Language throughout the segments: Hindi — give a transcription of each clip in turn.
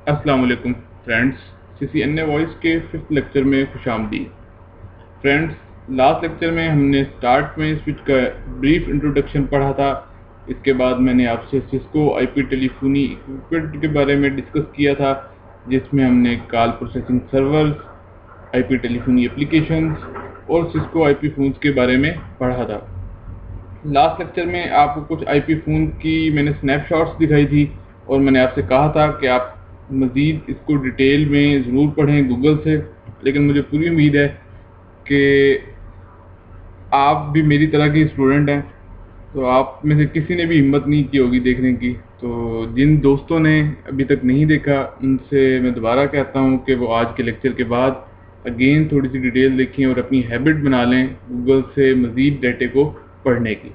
अस्सलाम वालेकुम फ्रेंड्स, CCNA वॉइस के 5th लेक्चर में खुशामदीद। फ्रेंड्स, लास्ट लेक्चर में हमने स्टार्ट में स्विच का ब्रीफ इंट्रोडक्शन पढ़ा था। इसके बाद मैंने आपसे सिस्को आईपी टेलीफोनी इक्विपमेंट के बारे में डिस्कस किया था, जिसमें हमने call processing servers, IP telephony applications और सिस्को आईपी फ़ोन्स के बारे में पढ़ा था। लास्ट लेक्चर में आपको कुछ आईपी फ़ोन की मैंने स्नैपशॉट्स दिखाई थी और मैंने आपसे कहा था कि आप मज़ीद इसको डिटेल में ज़रूर पढ़ें गूगल से। लेकिन मुझे पूरी उम्मीद है कि आप भी मेरी तरह के स्टूडेंट हैं, तो आप में से किसी ने भी हिम्मत नहीं की होगी देखने की। तो जिन दोस्तों ने अभी तक नहीं देखा, उनसे मैं दोबारा कहता हूँ कि वो आज के लेक्चर के बाद अगेन थोड़ी सी डिटेल देखें और अपनी हैबिट बना लें गूगल से मज़ीद डाटे को पढ़ने की।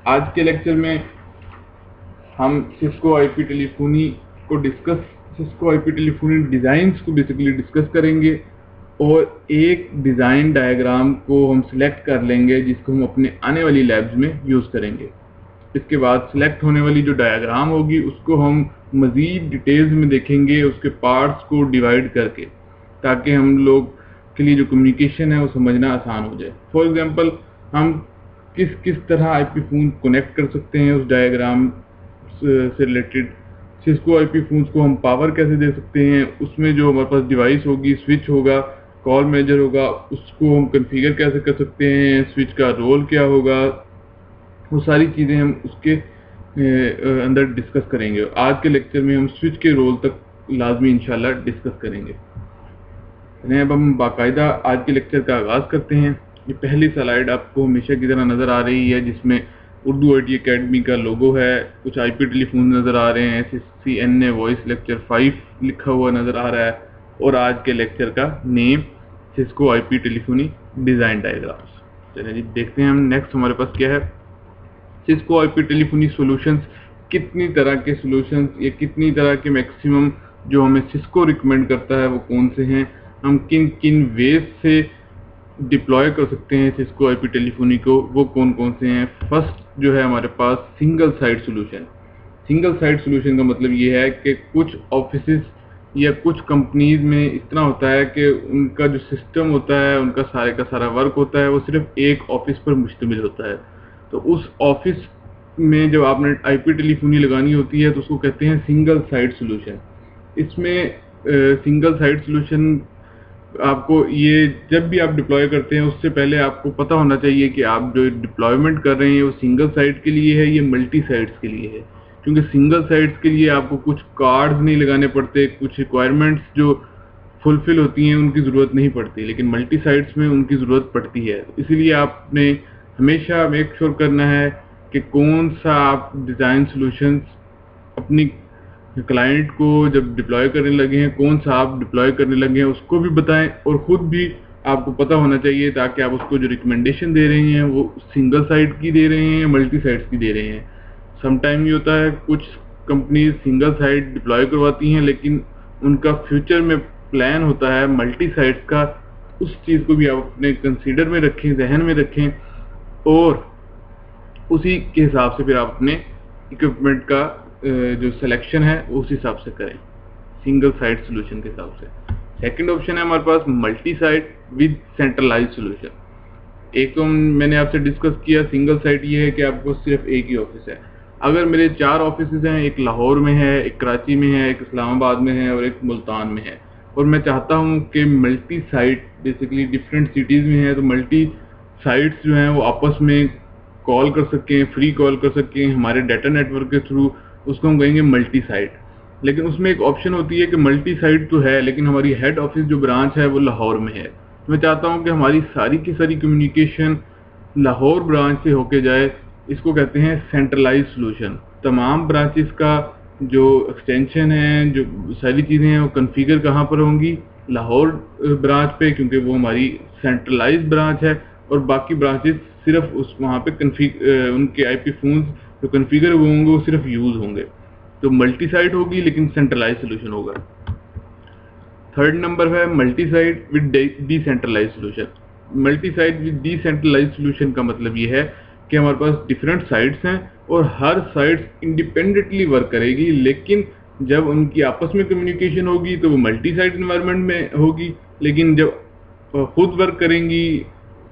आज के लेक्चर में हम सिस्को आईपी टेलीफोनी डिज़ाइंस को बेसिकली डिस्कस करेंगे और एक डिज़ाइन डायग्राम को हम सिलेक्ट कर लेंगे जिसको हम अपने आने वाली लैब्स में यूज़ करेंगे। इसके बाद सिलेक्ट होने वाली जो डायग्राम होगी उसको हम मज़ीद डिटेल्स में देखेंगे, उसके पार्ट्स को डिवाइड करके, ताकि हम लोग के लिए जो कम्युनिकेशन है वो समझना आसान हो जाए। फॉर एग्जांपल, हम किस तरह आईपी फ़ोन कनेक्ट कर सकते हैं उस डायग्राम से रिलेटेड। सिस्को आईपी फ़ोन्स को हम पावर कैसे दे सकते हैं, उसमें जो हमारे पास डिवाइस होगी, स्विच होगा, कॉल मैनेजर होगा, उसको हम कॉन्फ़िगर कैसे कर सकते हैं, स्विच का रोल क्या होगा, वो सारी चीज़ें हम उसके अंदर डिस्कस करेंगे। आज के लेक्चर में हम स्विच के रोल तक लाजमी इंशाल्लाह डिस्कस करेंगे। अब हम बाकायदा आज के लेक्चर का आगाज़ करते हैं। ये पहली स्लाइड आपको हमेशा की तरह नज़र आ रही है, जिसमें उर्दू आईटी अकेडमी का लोगो है, कुछ आईपी टेलीफोन नज़र आ रहे हैं, CCNA वॉइस लेक्चर 5 लिखा हुआ नज़र आ रहा है, और आज के लेक्चर का name Cisco IP telephony design diagrams. चलिए जी देखते हैं हम नेक्स्ट हमारे पास क्या है। सिस्को आईपी टेलीफोनी सॉल्यूशंस, कितनी तरह के सॉल्यूशंस या कितनी तरह के मैक्सिमम जो हमें सिस्को रिकमेंड करता है वो कौन से हैं, हम किन किन वेज से डिप्लॉय कर सकते हैं सिस्को आईपी टेलीफोनी को, वो कौन कौन से हैं। फर्स्ट जो है हमारे पास single side solution. Single side solution का मतलब ये है कि कुछ ऑफिसेस या कुछ कंपनीज में इस तरह होता है कि उनका जो सिस्टम होता है, उनका सारे का सारा वर्क होता है, वो सिर्फ एक ऑफिस पर मुश्तमिल होता है। तो उस ऑफिस में जब आपने आईपी टेलीफोनी लगानी होती है तो उसको कहते हैं सिंगल साइड सॉल्यूशन। इसमें सिंगल साइड सॉल्यूशन आपको ये जब भी आप डिप्लॉय करते हैं उससे पहले आपको पता होना चाहिए कि आप जो डिप्लॉयमेंट कर रहे हैं वो सिंगल साइट के लिए है या मल्टी साइट्स के लिए है। क्योंकि सिंगल साइट्स के लिए आपको कुछ कार्ड्स नहीं लगाने पड़ते, कुछ रिक्वायरमेंट्स जो फुलफिल होती हैं उनकी ज़रूरत नहीं पड़ती, लेकिन मल्टी साइट्स में उनकी ज़रूरत पड़ती है। इसीलिए आपने हमेशा मेक श्योर करना है कि कौन सा आप डिज़ाइन सॉल्यूशंस अपनी क्लाइंट को जब डिप्लॉय करने लगे हैं, कौन सा आप डिप्लॉय करने लगे हैं उसको भी बताएं, और ख़ुद भी आपको पता होना चाहिए, ताकि आप उसको जो रिकमेंडेशन दे रहे हैं वो सिंगल साइट की दे रहे हैं या मल्टी साइट्स की दे रहे हैं। समटाइम ये होता है कुछ कंपनीज सिंगल साइट डिप्लॉय करवाती हैं, लेकिन उनका फ्यूचर में प्लान होता है मल्टी साइट्स का। उस चीज़ को भी आप अपने कंसीडर में रखें, जहन में रखें, और उसी के हिसाब से फिर आप अपने इक्विपमेंट का जो सिलेक्शन है उस हिसाब से करें, सिंगल साइट सॉल्यूशन के हिसाब से। सेकंड ऑप्शन है हमारे पास multi site with centralize solution. एक तो मैंने आपसे डिस्कस किया सिंगल साइट ये है कि आपको सिर्फ एक ही ऑफिस है। अगर मेरे 4 ऑफिस हैं, एक लाहौर में है, एक कराची में है, एक इस्लामाबाद में है और एक मुल्तान में है, और मैं चाहता हूँ कि multi site basically different cities में है, तो मल्टी साइट्स जो हैं वो आपस में कॉल कर सकें, फ्री कॉल कर सकें हमारे डाटा नेटवर्क के थ्रू, उसको हम कहेंगे मल्टी साइट। लेकिन उसमें एक ऑप्शन होती है कि मल्टी साइट तो है लेकिन हमारी हेड ऑफिस जो ब्रांच है वो लाहौर में है। मैं चाहता हूं कि हमारी सारी की सारी कम्युनिकेशन लाहौर ब्रांच से होके जाए, इसको कहते हैं सेंट्रलाइज सॉल्यूशन। तमाम ब्रांचेस का जो एक्सटेंशन है, जो सारी चीज़ें हैं, वो कन्फिगर कहाँ पर होंगी, लाहौर ब्रांच पे, क्योंकि वो हमारी सेंट्रलाइज ब्रांच है, और बाकी ब्रांचेस सिर्फ उस वहाँ पे उनके आईपी फ़ोन्स जो कन्फिगर हुए होंगे वो सिर्फ यूज़ होंगे। तो मल्टी साइट होगी लेकिन सेंट्रलाइज सॉल्यूशन होगा। थर्ड नंबर है multi site with decentralise solution. Multi site with decentralise solution का मतलब ये है कि हमारे पास डिफरेंट साइट्स हैं और हर साइट इंडिपेंडेंटली वर्क करेगी, लेकिन जब उनकी आपस में कम्युनिकेशन होगी तो वो मल्टी साइट इन्वायरमेंट में होगी, लेकिन जब खुद वर्क करेंगी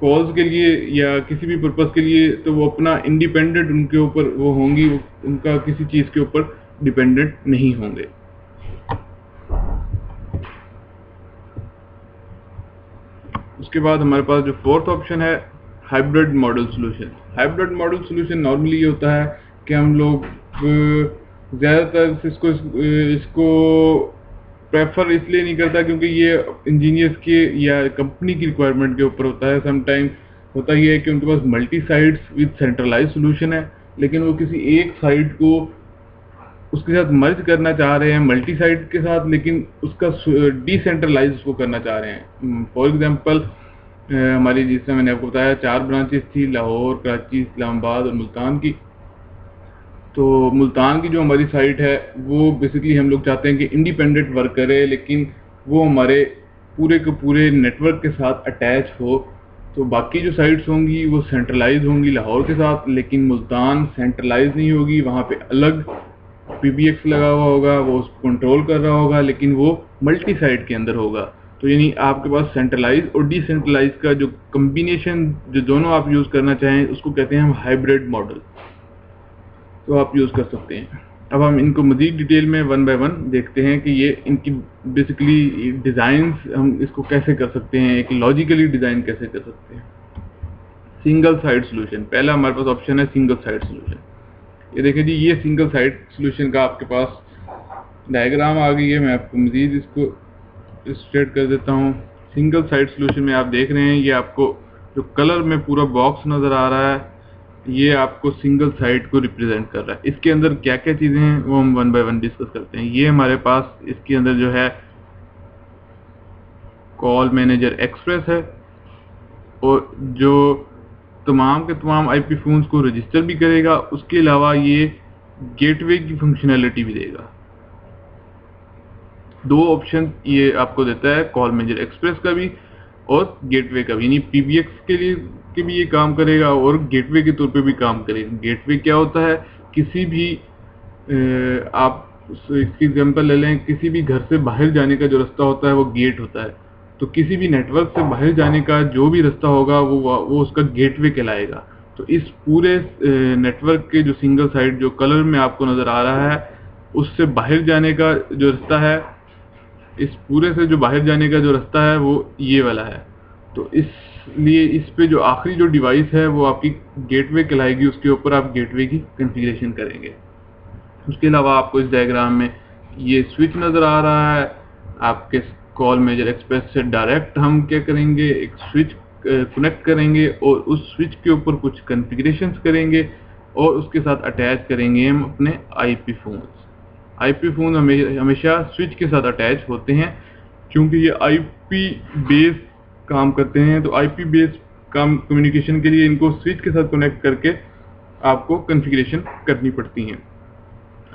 कॉल्स के लिए या किसी भी पर्पस के लिए तो वो अपना इंडिपेंडेंट उनके ऊपर वो होंगी, उनका किसी चीज़ के ऊपर डिपेंडेंट नहीं होंगे। उसके बाद हमारे पास जो फोर्थ ऑप्शन है hybrid model solution. Hybrid model solution normally ये होता है कि हम लोग ज़्यादातर इसको प्रेफर इसलिए नहीं करता क्योंकि ये इंजीनियर्स के या कंपनी की रिक्वायरमेंट के ऊपर होता है। समटाइम होता ही है कि उनके पास multi sites with centralize solution है, लेकिन वो किसी एक साइट को उसके साथ मर्ज करना चाह रहे हैं मल्टी साइट के साथ, लेकिन उसका डिसेंट्रलाइज उसको करना चाह रहे हैं। फॉर एग्जांपल हमारी जिसमें मैंने आपको बताया 4 ब्रांचेस थी, लाहौर, कराची, इस्लामाबाद और मुल्तान की। तो मुल्तान की जो हमारी साइट है वो बेसिकली हम लोग चाहते हैं कि इंडिपेंडेंट वर्क करे, लेकिन वो हमारे पूरे के पूरे नेटवर्क के साथ अटैच हो। तो बाकी जो साइट्स होंगी वो सेंट्रलाइज होंगी लाहौर के साथ, लेकिन मुल्तान सेंट्रलाइज नहीं होगी, वहाँ पे अलग PBX लगा हुआ होगा, वो उसको कंट्रोल कर रहा होगा, लेकिन वो मल्टी साइट के अंदर होगा। तो यानी आपके पास सेंट्रलाइज और डिसेंट्रलाइज का जो कम्बिनेशन जो दोनों आप यूज़ करना चाहें उसको कहते हैं हम हाइब्रिड मॉडल। तो आप यूज़ कर सकते हैं। अब हम इनको मज़ीद डिटेल में 1 बाय 1 देखते हैं कि ये इनकी बेसिकली डिज़ाइंस हम इसको कैसे कर सकते हैं, एक लॉजिकली डिज़ाइन कैसे कर सकते हैं। सिंगल साइड सॉल्यूशन, पहला हमारे पास ऑप्शन है सिंगल साइड सॉल्यूशन। ये देखिए जी, ये सिंगल साइड सॉल्यूशन का आपके पास डायग्राम आ गई है। मैं आपको मज़ीद इसको स्ट्रेट कर देता हूँ। सिंगल साइड सॉल्यूशन में आप देख रहे हैं ये आपको जो कलर में पूरा बॉक्स नज़र आ रहा है ये आपको सिंगल साइट को रिप्रेजेंट कर रहा है। इसके अंदर क्या क्या चीज़ें हैं वो हम 1 बाय 1 डिस्कस करते हैं। ये हमारे पास इसके अंदर जो है कॉल मैनेजर एक्सप्रेस है और जो तमाम के तमाम IP फ़ोन्स को रजिस्टर भी करेगा। उसके अलावा ये गेटवे की फंक्शनैलिटी भी देगा। 2 ऑप्शन ये आपको देता है कॉल मैनेजर एक्सप्रेस का भी और गेटवे का भी, यानी PBX के लिए के भी ये काम करेगा और गेटवे के तौर पे भी काम करेगा। गेटवे क्या होता है, किसी भी आप इसकी एग्जांपल ले लें, किसी भी घर से बाहर जाने का जो रास्ता होता है वो गेट होता है। तो किसी भी नेटवर्क से बाहर जाने का जो भी रास्ता होगा वो उसका गेटवे कहलाएगा। तो इस पूरे नेटवर्क के जो सिंगल साइड जो कलर में आपको नज़र आ रहा है उससे बाहर जाने का जो रास्ता है, इस पूरे से जो बाहर जाने का जो रास्ता है वो ये वाला है। तो इसलिए इस पे जो आखिरी जो डिवाइस है वो आपकी गेटवे कहलाएगी, उसके ऊपर आप गेटवे की कॉन्फ़िगरेशन करेंगे। उसके अलावा आपको इस डायग्राम में ये स्विच नज़र आ रहा है। आपके कॉल मैनेजर एक्सप्रेस से डायरेक्ट हम क्या करेंगे, एक स्विच कनेक्ट करेंगे और उस स्विच के ऊपर कुछ कॉन्फ़िगरेशंस करेंगे और उसके साथ अटैच करेंगे हम अपने IP फ़ोन्स। IP फ़ोन हमेशा स्विच के साथ अटैच होते हैं क्योंकि ये IP बेस काम करते हैं। तो IP बेस काम कम्युनिकेशन के लिए इनको स्विच के साथ कनेक्ट करके आपको कॉन्फ़िगरेशन करनी पड़ती हैं।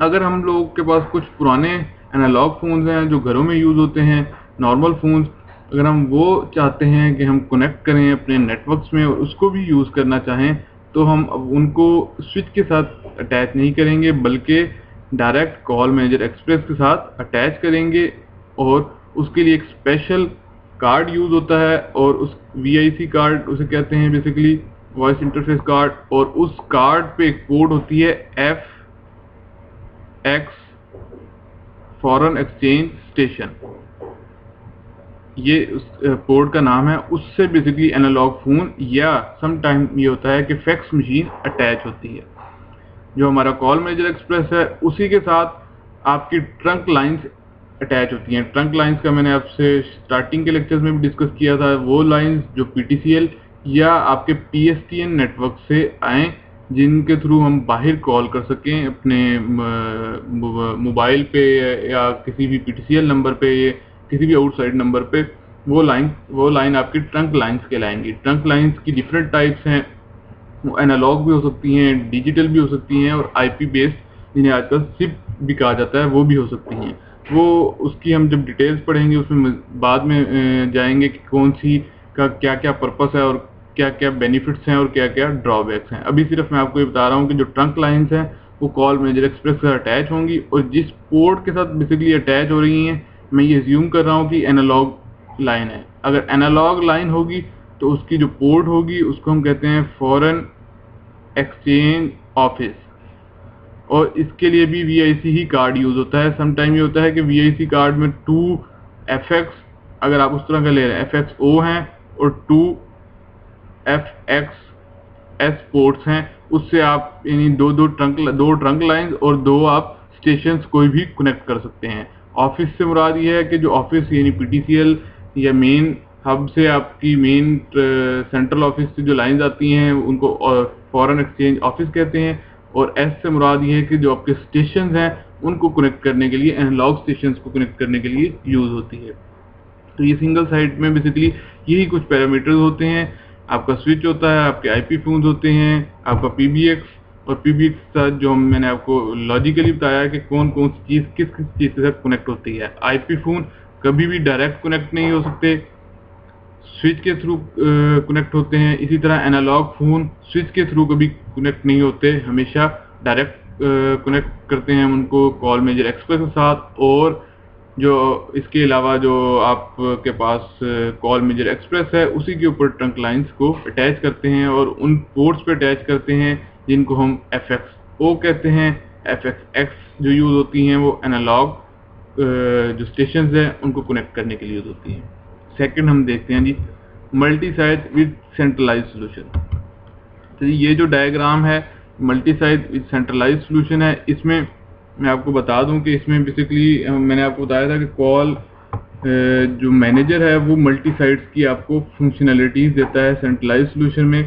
अगर हम लोगों के पास कुछ पुराने एनालॉग फ़ोन्स हैं जो घरों में यूज़ होते हैं, नॉर्मल फ़ोन्स, अगर हम वो चाहते हैं कि हम कनेक्ट करें अपने नेटवर्क्स में और उसको भी यूज़ करना चाहें तो हम उनको स्विच के साथ अटैच नहीं करेंगे बल्कि डायरेक्ट कॉल मैनेजर एक्सप्रेस के साथ अटैच करेंगे। और उसके लिए एक स्पेशल कार्ड यूज़ होता है और उस VIC कार्ड उसे कहते हैं बेसिकली वॉइस इंटरफेस कार्ड, और उस कार्ड पे एक कोड होती है FX फॉरेन एक्सचेंज स्टेशन, ये उस पोर्ट का नाम है। उससे बेसिकली एनालॉग फ़ोन या सम टाइम ये होता है कि फैक्स मशीन अटैच होती है। जो हमारा कॉल मैनेजर एक्सप्रेस है उसी के साथ आपकी ट्रंक लाइंस अटैच होती हैं। ट्रंक लाइंस का मैंने आपसे स्टार्टिंग के लेक्चर्स में भी डिस्कस किया था। वो लाइंस जो PTCL या आपके PSTN नेटवर्क से आएँ जिनके थ्रू हम बाहर कॉल कर सकें अपने मोबाइल पे या किसी भी PTCL नंबर पे या किसी भी आउटसाइड नंबर पे, वो लाइन आपकी ट्रंक लाइंस कहलाएंगी। ट्रंक लाइंस की डिफरेंट टाइप्स हैं, वो एनालॉग भी हो सकती हैं, डिजिटल भी हो सकती हैं और IP बेस्ड जिन्हें आजकल SIP भी कहा जाता है वो भी हो सकती हैं। वो उसकी हम जब डिटेल्स पढ़ेंगे उसमें बाद में जाएंगे कि कौन सी का क्या क्या पर्पस है और क्या क्या बेनिफिट्स हैं और क्या क्या ड्रॉबैक्स हैं। अभी सिर्फ मैं आपको ये बता रहा हूँ कि जो ट्रंक लाइंस हैं वो कॉल मैनेजर एक्सप्रेस के साथ अटैच होंगी, और जिस पोर्ट के साथ बेसिकली अटैच हो रही हैं, मैं ये अज्यूम कर रहा हूँ कि एनालॉग लाइन है। अगर एनालॉग लाइन होगी तो उसकी जो पोर्ट होगी उसको हम कहते हैं फॉरेन एक्सचेंज ऑफिस, और इसके लिए भी VIC ही कार्ड यूज होता है। समटाइम ये होता है कि VIC कार्ड में 2FX, अगर आप उस तरह का ले रहे हैं, FXO हैं और 2FXS पोर्ट्स हैं, उससे आप यानी दो ट्रंक लाइंस और 2 आप स्टेशंस कोई भी कनेक्ट कर सकते हैं। ऑफिस से मुराद ये है कि जो ऑफिस यानी PTCL या मेन हब से आपकी मेन सेंट्रल ऑफिस से जो लाइंस आती हैं उनको फॉरेन एक्सचेंज ऑफिस कहते हैं, और एस से मुराद ये है कि जो आपके स्टेशन हैं उनको कनेक्ट करने के लिए, एनालॉग स्टेशन को कनेक्ट करने के लिए यूज होती है। तो ये सिंगल साइट में बेसिकली यही कुछ पैरामीटर्स होते हैं। आपका स्विच होता है, आपके IP फोन्स होते हैं, आपका PBX, और PBX के साथ जो मैंने आपको लॉजिकली बताया कि कौन कौन सी चीज़ किस किस चीज़ के साथ कनेक्ट होती है। IP फोन कभी भी डायरेक्ट कनेक्ट नहीं हो सकते, स्विच के थ्रू कनेक्ट होते हैं। इसी तरह एनालॉग फोन स्विच के थ्रू कभी कनेक्ट नहीं होते, हमेशा डायरेक्ट कनेक्ट करते हैं उनको कॉल मैनेजर एक्सप्रेस के साथ। और जो इसके अलावा जो आपके पास कॉल मैनेजर एक्सप्रेस है उसी के ऊपर ट्रंक लाइंस को अटैच करते हैं और उन पोर्ट्स पे अटैच करते हैं जिनको हम FXO कहते हैं। FXX जो यूज़ होती हैं वो एनालॉग जो स्टेशंस हैं उनको कनेक्ट करने के लिए यूज़ होती हैं। सेकंड हम देखते हैं जी multi site with centralize solution. तो ये जो डायग्राम है multi site with centralize solution है, इसमें मैं आपको बता दूं कि इसमें बेसिकली मैंने आपको बताया था कि कॉल जो मैनेजर है वो मल्टी साइट्स की आपको फंक्शनैलिटीज देता है सेंट्रलाइज सोल्यूशन में।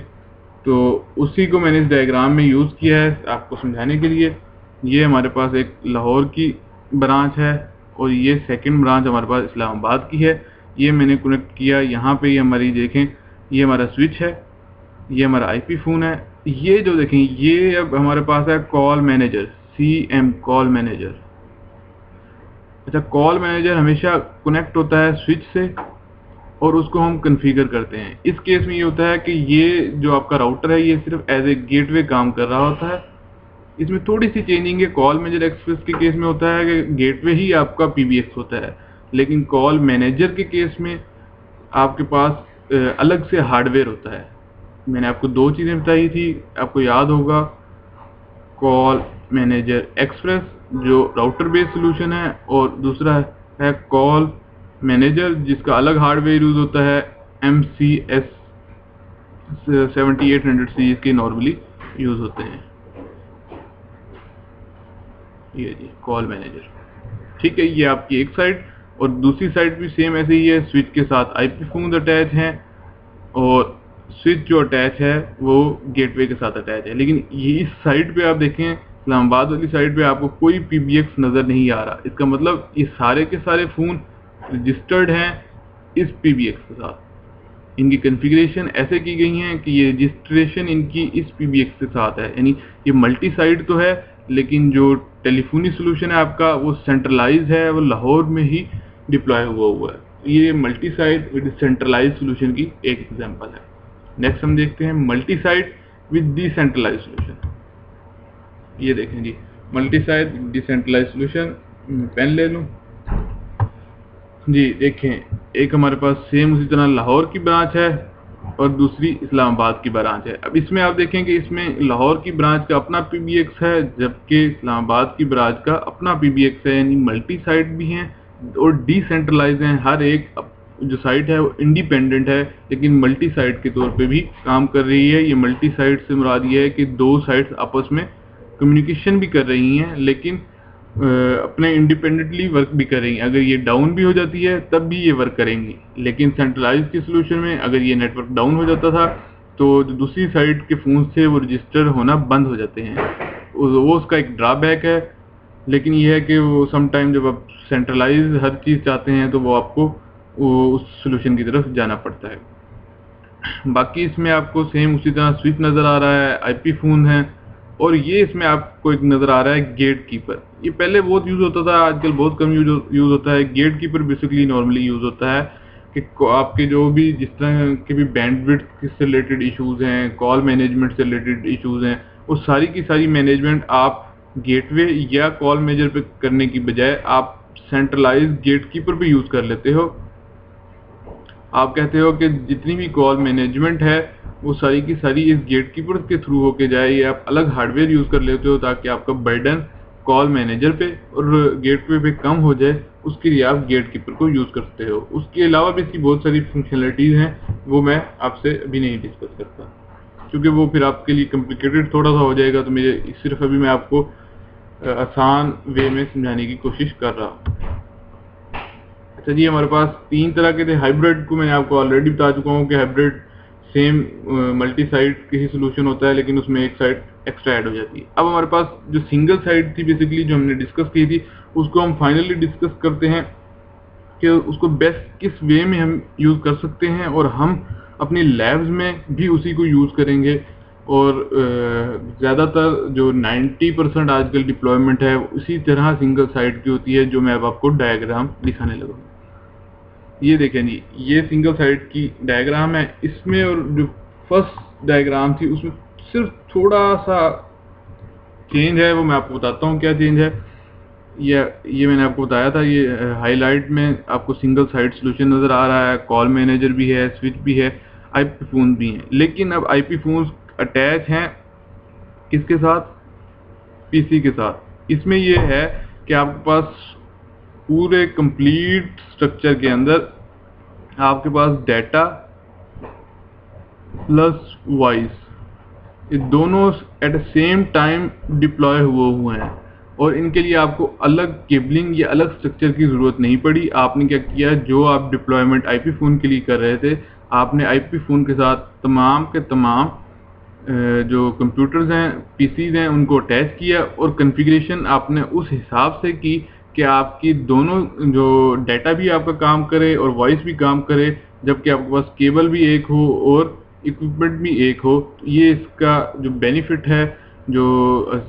तो उसी को मैंने इस डायग्राम में यूज़ किया है आपको समझाने के लिए। ये हमारे पास एक लाहौर की ब्रांच है और ये सेकंड ब्रांच हमारे पास इस्लामाबाद की है। ये मैंने कनेक्ट किया, यहाँ पे ये हमारी देखें, ये हमारा स्विच है, ये हमारा IP फोन है। ये जो देखें ये अब हमारे पास है call manager, CM call manager. अच्छा, कॉल मैनेजर हमेशा कनेक्ट होता है स्विच से और उसको हम कॉन्फ़िगर करते हैं। इस केस में ये होता है कि ये जो आपका राउटर है ये सिर्फ एज ए गेटवे काम कर रहा होता है। इसमें थोड़ी सी चेंजिंग है। कॉल मैनेजर एक्सप्रेस के केस में होता है कि गेटवे ही आपका PBX होता है, लेकिन कॉल मैनेजर के केस में आपके पास अलग से हार्डवेयर होता है। मैंने आपको 2 चीज़ें बताई थी, आपको याद होगा, कॉल मैनेजर एक्सप्रेस जो राउटर बेस्ड सोल्यूशन है और दूसरा है कॉल मैनेजर जिसका अलग हार्डवेयर यूज होता है, MCS 7800 सीरीज के नॉर्मली यूज होते हैं। ये जी कॉल मैनेजर, ठीक है। ये आपकी एक साइड, और दूसरी साइड भी सेम ऐसे ही है, स्विच के साथ IP फोन अटैच हैं और स्विच जो अटैच है वो गेटवे के साथ अटैच है। लेकिन ये इस साइड पे आप देखें, इस्लामाबाद वाली साइड पे आपको कोई PBX नज़र नहीं आ रहा। इसका मतलब ये सारे के सारे फ़ोन रजिस्टर्ड हैं इस PBX के साथ। इनकी कॉन्फ़िगरेशन ऐसे की गई हैं कि ये रजिस्ट्रेशन इनकी इस PBX के साथ है। यानी ये मल्टी साइड तो है, लेकिन जो टेलीफोनी सोल्यूशन है आपका वो सेंट्रलाइज है, वो लाहौर में ही डिप्लॉय हुआ है। ये multi side with centralize solution की एक एग्जांपल है। नेक्स्ट हम देखते हैं multi side with decentralize solution. ये देखें जी multi side with decentralize solution. Pen ले लूँ जी, देखें एक हमारे पास सेम उसी तरह लाहौर की ब्रांच है और दूसरी इस्लामाबाद की ब्रांच है। अब इसमें आप देखें कि इसमें लाहौर की ब्रांच का अपना PBX है जबकि इस्लामाबाद की ब्रांच का अपना PBX है। यानी मल्टी साइट भी हैं और डिसेंट्रलाइज हैं। हर एक जो साइट है वो इंडिपेंडेंट है लेकिन मल्टी साइट के तौर पे भी काम कर रही है। ये मल्टी साइट से मुराद ये है कि 2 साइट्स आपस में कम्युनिकेशन भी कर रही हैं लेकिन अपने इंडिपेंडेंटली वर्क भी कर रही हैं। अगर ये डाउन भी हो जाती है तब भी ये वर्क करेंगी। लेकिन सेंट्रलाइज के सोल्यूशन में अगर ये नेटवर्क डाउन हो जाता था तो जो दूसरी साइड के फोन से वो रजिस्टर होना बंद हो जाते हैं। वो उसका एक ड्रॉबैक है। लेकिन ये है कि वो समटाइम जब आप सेंट्रलाइज हर चीज़ चाहते हैं तो वो आपको उस सोल्यूशन की तरफ जाना पड़ता है। बाकी इसमें आपको सेम उसी तरह स्विच नज़र आ रहा है, IP फोन है, और ये इसमें आपको एक नज़र आ रहा है गेट कीपर। ये पहले बहुत यूज़ होता था, आजकल बहुत कम यूज़ होता है। Gatekeeper basically normally use होता है कि आपके जो भी जिस तरह के भी बैंडविड्थ से रिलेटेड इश्यूज़ हैं, कॉल मैनेजमेंट से रिलेटेड इश्यूज़ हैं, वो सारी की सारी मैनेजमेंट आप गेटवे या कॉल मेजर पे करने की बजाय आप सेंट्रलाइज गेटकीपर पे यूज़ कर लेते हो। आप कहते हो कि जितनी भी कॉल मैनेजमेंट है वो सारी की सारी इस गेटकीपर के थ्रू होके जाए, या आप अलग हार्डवेयर यूज़ कर लेते हो ताकि आपका बर्डन कॉल मैनेजर पे और गेटवे पे कम हो जाए। उसके लिए आप गेटकीपर को यूज़ करते हो। उसके अलावा भी इसकी बहुत सारी फंक्शनलिटीज़ हैं, वो मैं आपसे अभी नहीं डिस्कस करता क्योंकि वो फिर आपके लिए कॉम्प्लिकेटेड थोड़ा सा हो जाएगा। तो मेरे सिर्फ अभी मैं आपको आसान वे में समझाने की कोशिश कर रहा हूँ। अच्छा जी, हमारे पास 3 तरह के थे। हाइब्रिड को मैंने आपको ऑलरेडी बता चुका हूँ कि हाइब्रिड सेम मल्टी साइड की ही सोल्यूशन होता है, लेकिन उसमें एक साइड एक्स्ट्रा ऐड हो जाती है। अब हमारे पास जो सिंगल साइड थी बेसिकली जो हमने डिस्कस की थी, उसको हम फाइनली डिस्कस करते हैं कि उसको बेस्ट किस वे में हम यूज़ कर सकते हैं, और हम अपनी लैब्स में भी उसी को यूज़ करेंगे। और ज़्यादातर जो 90% आजकल डिप्लॉयमेंट है उसी तरह सिंगल साइड की होती है, जो मैं अब आपको डायग्राम दिखाने लगा हूँ। ये देखें जी, ये सिंगल साइड की डायग्राम है। इसमें और जो फर्स्ट डायग्राम थी उसमें सिर्फ थोड़ा सा चेंज है, वो मैं आपको बताता हूँ क्या चेंज है। ये मैंने आपको बताया था, ये हाईलाइट में आपको सिंगल साइड सॉल्यूशन नज़र आ रहा है, कॉल मैनेजर भी है, स्विच भी है, आईपी फोन भी है। लेकिन अब आईपी फोन अटैच हैं किसके साथ? पीसी के साथ। इसमें ये है कि आपके पास पूरे कंप्लीट स्ट्रक्चर के अंदर आपके पास डाटा प्लस वॉइस, ये दोनों at the same time deploy हुए हैं, और इनके लिए आपको अलग केबलिंग या अलग स्ट्रक्चर की ज़रूरत नहीं पड़ी। आपने क्या किया, जो आप डिप्लॉयमेंट आईपी फ़ोन के लिए कर रहे थे, आपने आईपी फ़ोन के साथ तमाम के तमाम जो कंप्यूटर्स हैं, पीसीज हैं, उनको अटैच किया, और कॉन्फ़िगरेशन आपने उस हिसाब से की कि आपकी दोनों जो डाटा भी आपका काम करे और वॉइस भी काम करे, जबकि आपके पास केबल भी एक हो और इक्विपमेंट भी एक हो। ये इसका जो बेनिफिट है जो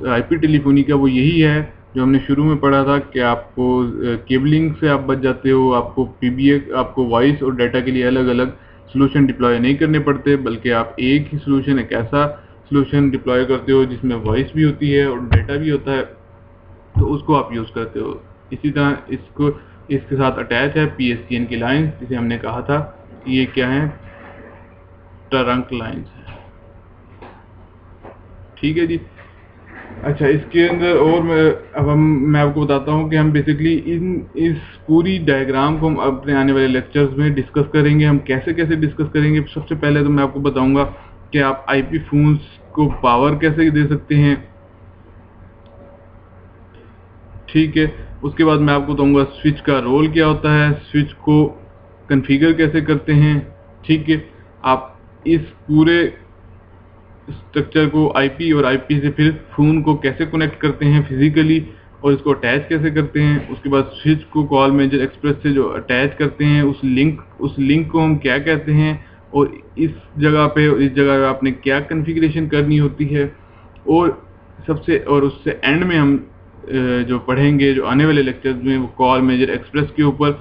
आईपी टेलीफोनी का, वो यही है जो हमने शुरू में पढ़ा था कि आपको केबलिंग से आप बच जाते हो, आपको पीबीए, आपको वॉइस और डाटा के लिए अलग अलग सॉल्यूशन डिप्लॉय नहीं करने पड़ते, बल्कि आप एक ही सॉल्यूशन, एक ऐसा सॉल्यूशन डिप्लॉय करते हो जिसमें वॉइस भी होती है और डाटा भी होता है, तो उसको आप यूज़ करते हो। इसी तरह इसके साथ अटैच है पीएसटीएन की लाइन, जिसे हमने कहा था कि ये क्या है, ट्रंक लाइन्स है। ठीक है जी। अच्छा, इसके अंदर और मैं आपको बताता हूँ कि हम बेसिकली इस पूरी डायग्राम को हम अपने आने वाले लेक्चर्स में डिस्कस करेंगे। हम कैसे कैसे डिस्कस करेंगे, सबसे पहले तो मैं आपको बताऊंगा कि आप आईपी फोन्स को पावर कैसे दे सकते हैं। ठीक है, उसके बाद मैं आपको बताऊंगा स्विच का रोल क्या होता है, स्विच को कॉन्फ़िगर कैसे करते हैं। ठीक है, आप इस पूरे स्ट्रक्चर को आईपी और आईपी से फिर फोन को कैसे कनेक्ट करते हैं फिजिकली, और इसको अटैच कैसे करते हैं। उसके बाद स्विच को कॉल मेजर एक्सप्रेस से जो अटैच करते हैं, उस लिंक को हम क्या कहते हैं, और इस जगह पे और इस जगह पे आपने क्या कॉन्फ़िगरेशन करनी होती है। और उससे एंड में हम जो पढ़ेंगे, जो आने वाले लेक्चर्स में, वो कॉल मेजर एक्सप्रेस के ऊपर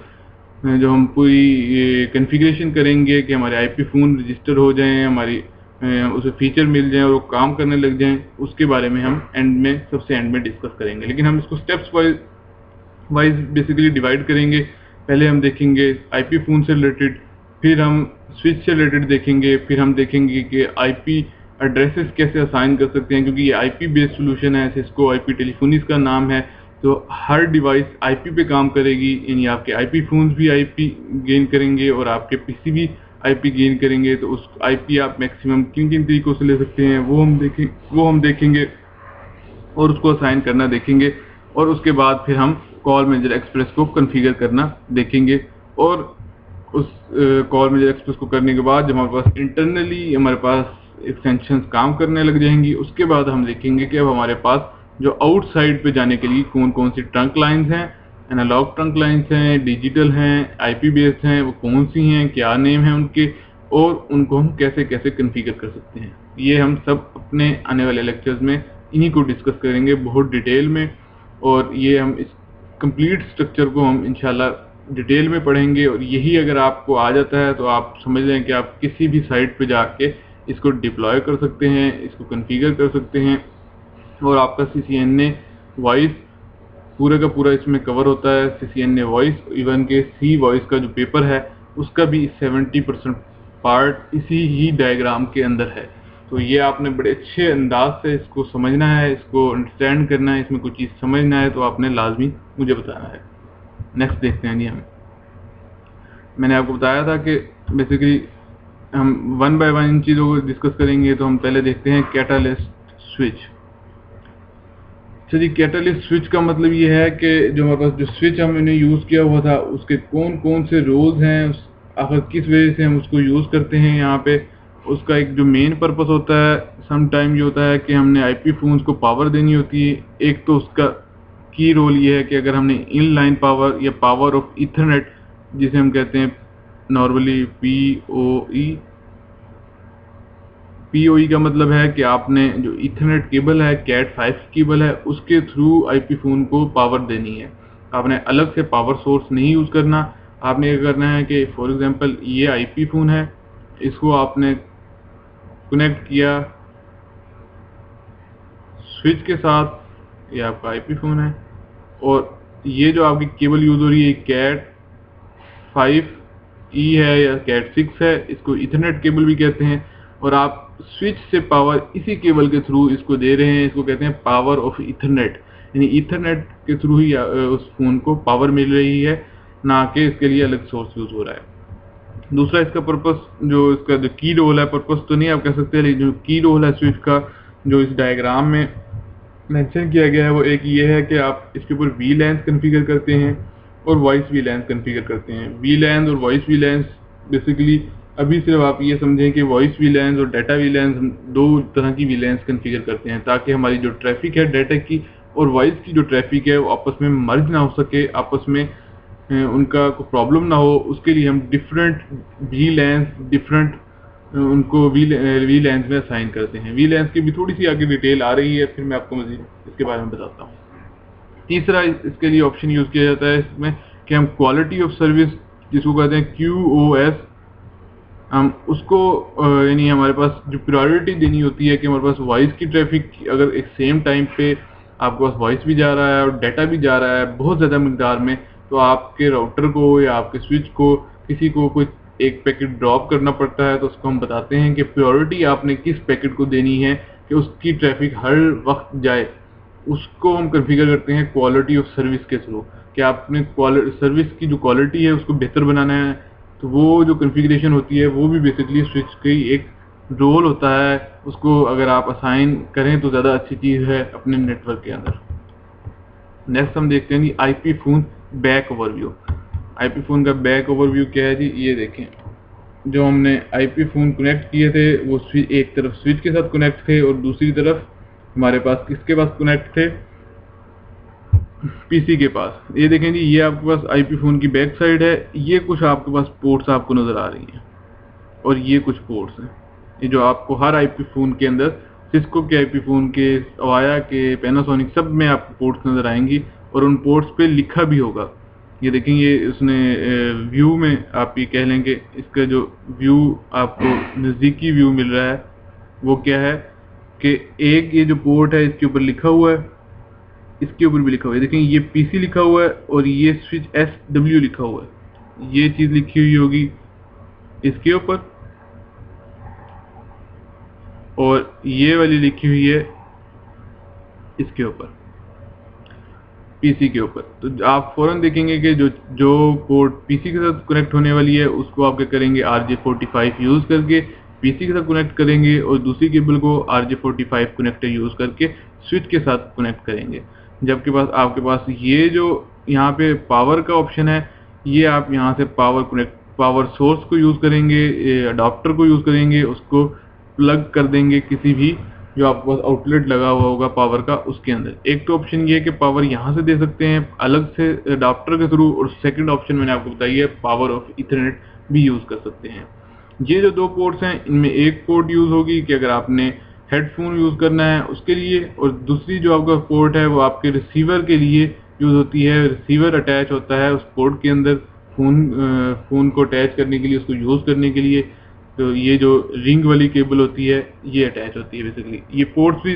जो हम पूरी कॉन्फ़िगरेशन करेंगे कि हमारे आईपी फ़ोन रजिस्टर हो जाएं, हमारी उसे फीचर मिल जाएं और वो काम करने लग जाएं, उसके बारे में हम सबसे एंड में डिस्कस करेंगे। लेकिन हम इसको स्टेप्स वाइज बेसिकली डिवाइड करेंगे। पहले हम देखेंगे आईपी फ़ोन से रिलेटेड, फिर हम स्विच से रिलेटेड देखेंगे, फिर हम देखेंगे कि आईपी एड्रेसेस कैसे असाइन कर सकते हैं, क्योंकि ये आईपी बेस्ड सोल्यूशन है। सिस्को आईपी टेलीफोनी इसका नाम है, तो हर डिवाइस आईपी पे काम करेगी, यानी आपके आईपी फोन्स भी आईपी गेन करेंगे और आपके पीसी भी आईपी गेन करेंगे। तो उस आईपी आप मैक्सिमम किन किन तरीकों से ले सकते हैं वो हम देखेंगे और उसको असाइन करना देखेंगे, और उसके बाद फिर हम कॉल मेजर एक्सप्रेस को कॉन्फ़िगर करना देखेंगे। और उस कॉल मेजर एक्सप्रेस को करने के बाद जब हमारे पास इंटरनली हमारे पास एक्सटेंशंस काम करने लग जाएंगी, उसके बाद हम देखेंगे कि अब हमारे पास जो आउटसाइड पे जाने के लिए कौन कौन सी ट्रंक लाइंस हैं, एनालॉग ट्रंक लाइंस हैं, डिजिटल हैं, आईपी बेस्ड हैं, वो कौन सी हैं, क्या नेम है उनके, और उनको हम कैसे कैसे कॉन्फ़िगर कर सकते हैं। ये हम सब अपने आने वाले लेक्चर्स में इन्हीं को डिस्कस करेंगे बहुत डिटेल में, और ये हम इस कंप्लीट स्ट्रक्चर को हम इंशाल्लाह डिटेल में पढ़ेंगे। और यही अगर आपको आ जाता है तो आप समझ लें कि आप किसी भी साइट पे जाके इसको डिप्लॉय कर सकते हैं, इसको कॉन्फ़िगर कर सकते हैं, और आपका CCNA वॉइस पूरे का पूरा इसमें कवर होता है, CCNA वॉइस, इवन के C वॉइस का जो पेपर है उसका भी 70% पार्ट इसी ही डायग्राम के अंदर है। तो ये आपने बड़े अच्छे अंदाज से इसको समझना है, इसको अंडरस्टैंड करना है, इसमें कोई चीज़ समझना है तो आपने लाजमी मुझे बताना है। नेक्स्ट देखते हैं जी। मैंने आपको बताया था कि बेसिकली हम वन बाय वन इन चीज़ों को डिस्कस करेंगे। तो हम पहले देखते हैं कैटालिस्ट स्विच। अच्छा जी, कैटालिस्ट स्विच का मतलब ये है कि जो हमारे पास जो स्विच हमने यूज़ किया हुआ था उसके कौन कौन से रोल्स हैं, आखिर किस वजह से हम उसको यूज़ करते हैं यहाँ पे, उसका एक जो मेन पर्पस होता है सम टाइम ये होता है कि हमने IP फ़ोन्स को पावर देनी होती है। एक तो उसका की रोल ये है कि अगर हमने इन लाइन पावर या पावर ऑफ ईथरनेट जिसे हम कहते हैं नॉर्मली PoE का मतलब है कि आपने जो ईथरनेट केबल है, कैट 5 केबल है, उसके थ्रू IP फ़ोन को पावर देनी है। आपने अलग से पावर सोर्स नहीं यूज़ करना। आपने क्या करना है कि फॉर एग्जांपल ये IP फ़ोन है, इसको आपने कनेक्ट किया स्विच के साथ, ये आपका IP फ़ोन है, और ये जो आपकी केबल यूज़ हो रही है कैट 5E है या कैट 6 है, इसको ईथरनेट केबल भी कहते हैं, और आप स्विच से पावर इसी केबल के थ्रू इसको दे रहे हैं। इसको कहते हैं पावर ऑफ ईथरनेट, यानी ईथरनेट के थ्रू ही उस फ़ोन को पावर मिल रही है, ना कि इसके लिए अलग सोर्स यूज़ हो रहा है। दूसरा इसका पर्पस, जो इसका जो की रोल है, पर्पस तो नहीं आप कह सकते, लेकिन जो की रोल है स्विच का जो इस डायग्राम में मेंशन किया गया है वो एक ये है कि आप इसके ऊपर VLANs कॉन्फ़िगर करते हैं और वॉइस VLANs कॉन्फ़िगर करते हैं। VLANs और वॉइस VLANs बेसिकली अभी सिर्फ आप ये समझें कि वॉइस VLANs और डाटा VLANs, हम दो तरह की VLANs कॉन्फ़िगर करते हैं ताकि हमारी जो ट्रैफिक है डाटा की और वॉइस की जो ट्रैफिक है वो आपस में मर्ज ना हो सके, आपस में उनका कोई प्रॉब्लम ना हो। उसके लिए हम डिफरेंट VLANs डिफरेंट उनको VLANs में असाइन करते हैं। VLANs की भी थोड़ी सी आगे डिटेल आ रही है, फिर मैं आपको मज़ीद इसके बारे में बताता हूँ। तीसरा इसके लिए ऑप्शन यूज़ किया जाता है इसमें कि हम क्वालिटी ऑफ सर्विस जिसको कहते हैं QoS, हम उसको यानी हमारे पास जो प्रायोरिटी देनी होती है कि हमारे पास वॉइस की ट्रैफिक अगर एक सेम टाइम पे आपके पास वॉइस भी जा रहा है और डाटा भी जा रहा है बहुत ज़्यादा मकदार में, तो आपके राउटर को या आपके स्विच को किसी को कोई एक पैकेट ड्रॉप करना पड़ता है, तो उसको हम बताते हैं कि प्रायोरिटी आपने किस पैकेट को देनी है कि उसकी ट्रैफिक हर वक्त जाए। उसको हम कॉन्फ़िगर करते हैं क्वालिटी ऑफ सर्विस के थ्रू कि आपने सर्विस की जो क्वालिटी है उसको बेहतर बनाना है। तो वो जो कॉन्फ़िगरेशन होती है वो भी बेसिकली स्विच की एक रोल होता है, उसको अगर आप असाइन करें तो ज़्यादा अच्छी चीज़ है अपने नेटवर्क के अंदर। नेक्स्ट हम देखते हैं जी IP phone back overview. IP phone का बैक ओवरव्यू क्या है जी, ये देखें। जो हमने IP फ़ोन कनेक्ट किए थे वो एक तरफ स्विच के साथ कनेक्ट थे और दूसरी तरफ हमारे पास किसके पास कनेक्ट थे, PC के पास। ये देखें जी, ये आपके पास IP फ़ोन की बैक साइड है, ये कुछ आपके पास पोर्ट्स आपको नज़र आ रही हैं और ये कुछ पोर्ट्स हैं। ये जो आपको हर IP फ़ोन के अंदर, सिस्को के IP फ़ोन के, अवाया के, पैनासोनिक, सब में आपको पोर्ट्स नज़र आएंगी और उन पोर्ट्स पे लिखा भी होगा। ये देखें, ये उसने व्यू में आप ये कह लेंगे, इसका जो व्यू आपको नज़दीकी व्यू मिल रहा है वो क्या है कि एक ये जो पोर्ट है इसके ऊपर लिखा हुआ है, इसके ऊपर भी लिखा हुआ है। देखें ये PC लिखा हुआ है और ये स्विच SW लिखा हुआ है। ये चीज़ लिखी हुई होगी इसके ऊपर और ये वाली लिखी हुई है इसके ऊपर, PC के ऊपर। तो आप फौरन देखेंगे कि जो पोर्ट PC के साथ कनेक्ट होने वाली है उसको आप क्या करेंगे, RJ45 यूज़ करके PC के साथ कनेक्ट करेंगे और दूसरी केबल को RJ45 कनेक्टर यूज़ करके स्विच के साथ कनेक्ट करेंगे। जबकि आपके पास ये जो यहाँ पे पावर का ऑप्शन है, ये आप यहाँ से पावर सोर्स को यूज़ करेंगे, अडाप्टर को यूज़ करेंगे, उसको प्लग कर देंगे किसी भी जो आपके पास आउटलेट लगा हुआ होगा पावर का उसके अंदर। एक तो ऑप्शन ये है कि पावर यहाँ से दे सकते हैं अलग से अडाप्टर के थ्रू, और सेकंड ऑप्शन मैंने आपको बताई है पावर ऑफ ईथरनेट भी यूज़ कर सकते हैं। ये जो दो पोर्ट्स हैं इनमें एक पोर्ट यूज़ होगी कि अगर आपने हेडफोन यूज़ करना है उसके लिए, और दूसरी जो आपका पोर्ट है वो आपके रिसीवर के लिए यूज़ होती है। रिसीवर अटैच होता है उस पोर्ट के अंदर फ़ोन को अटैच करने के लिए, उसको यूज़ करने के लिए। तो ये जो रिंग वाली केबल होती है ये अटैच होती है बेसिकली। ये पोर्ट्स भी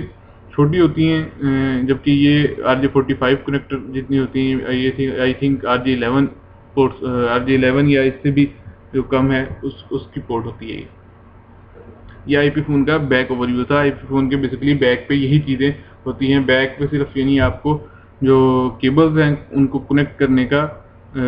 छोटी होती हैं, जबकि ये RJ45 कनेक्टर जितनी होती हैं। ये I think RJ11 ports, RJ11 या इससे भी जो कम है उसकी पोर्ट होती है ये आईपी फ़ोन का बैक ओवरव्यू था। आईपी फ़ोन के बेसिकली बैक पे यही चीज़ें होती हैं। बैक पे सिर्फ यानी आपको जो केबल्स हैं उनको कनेक्ट करने का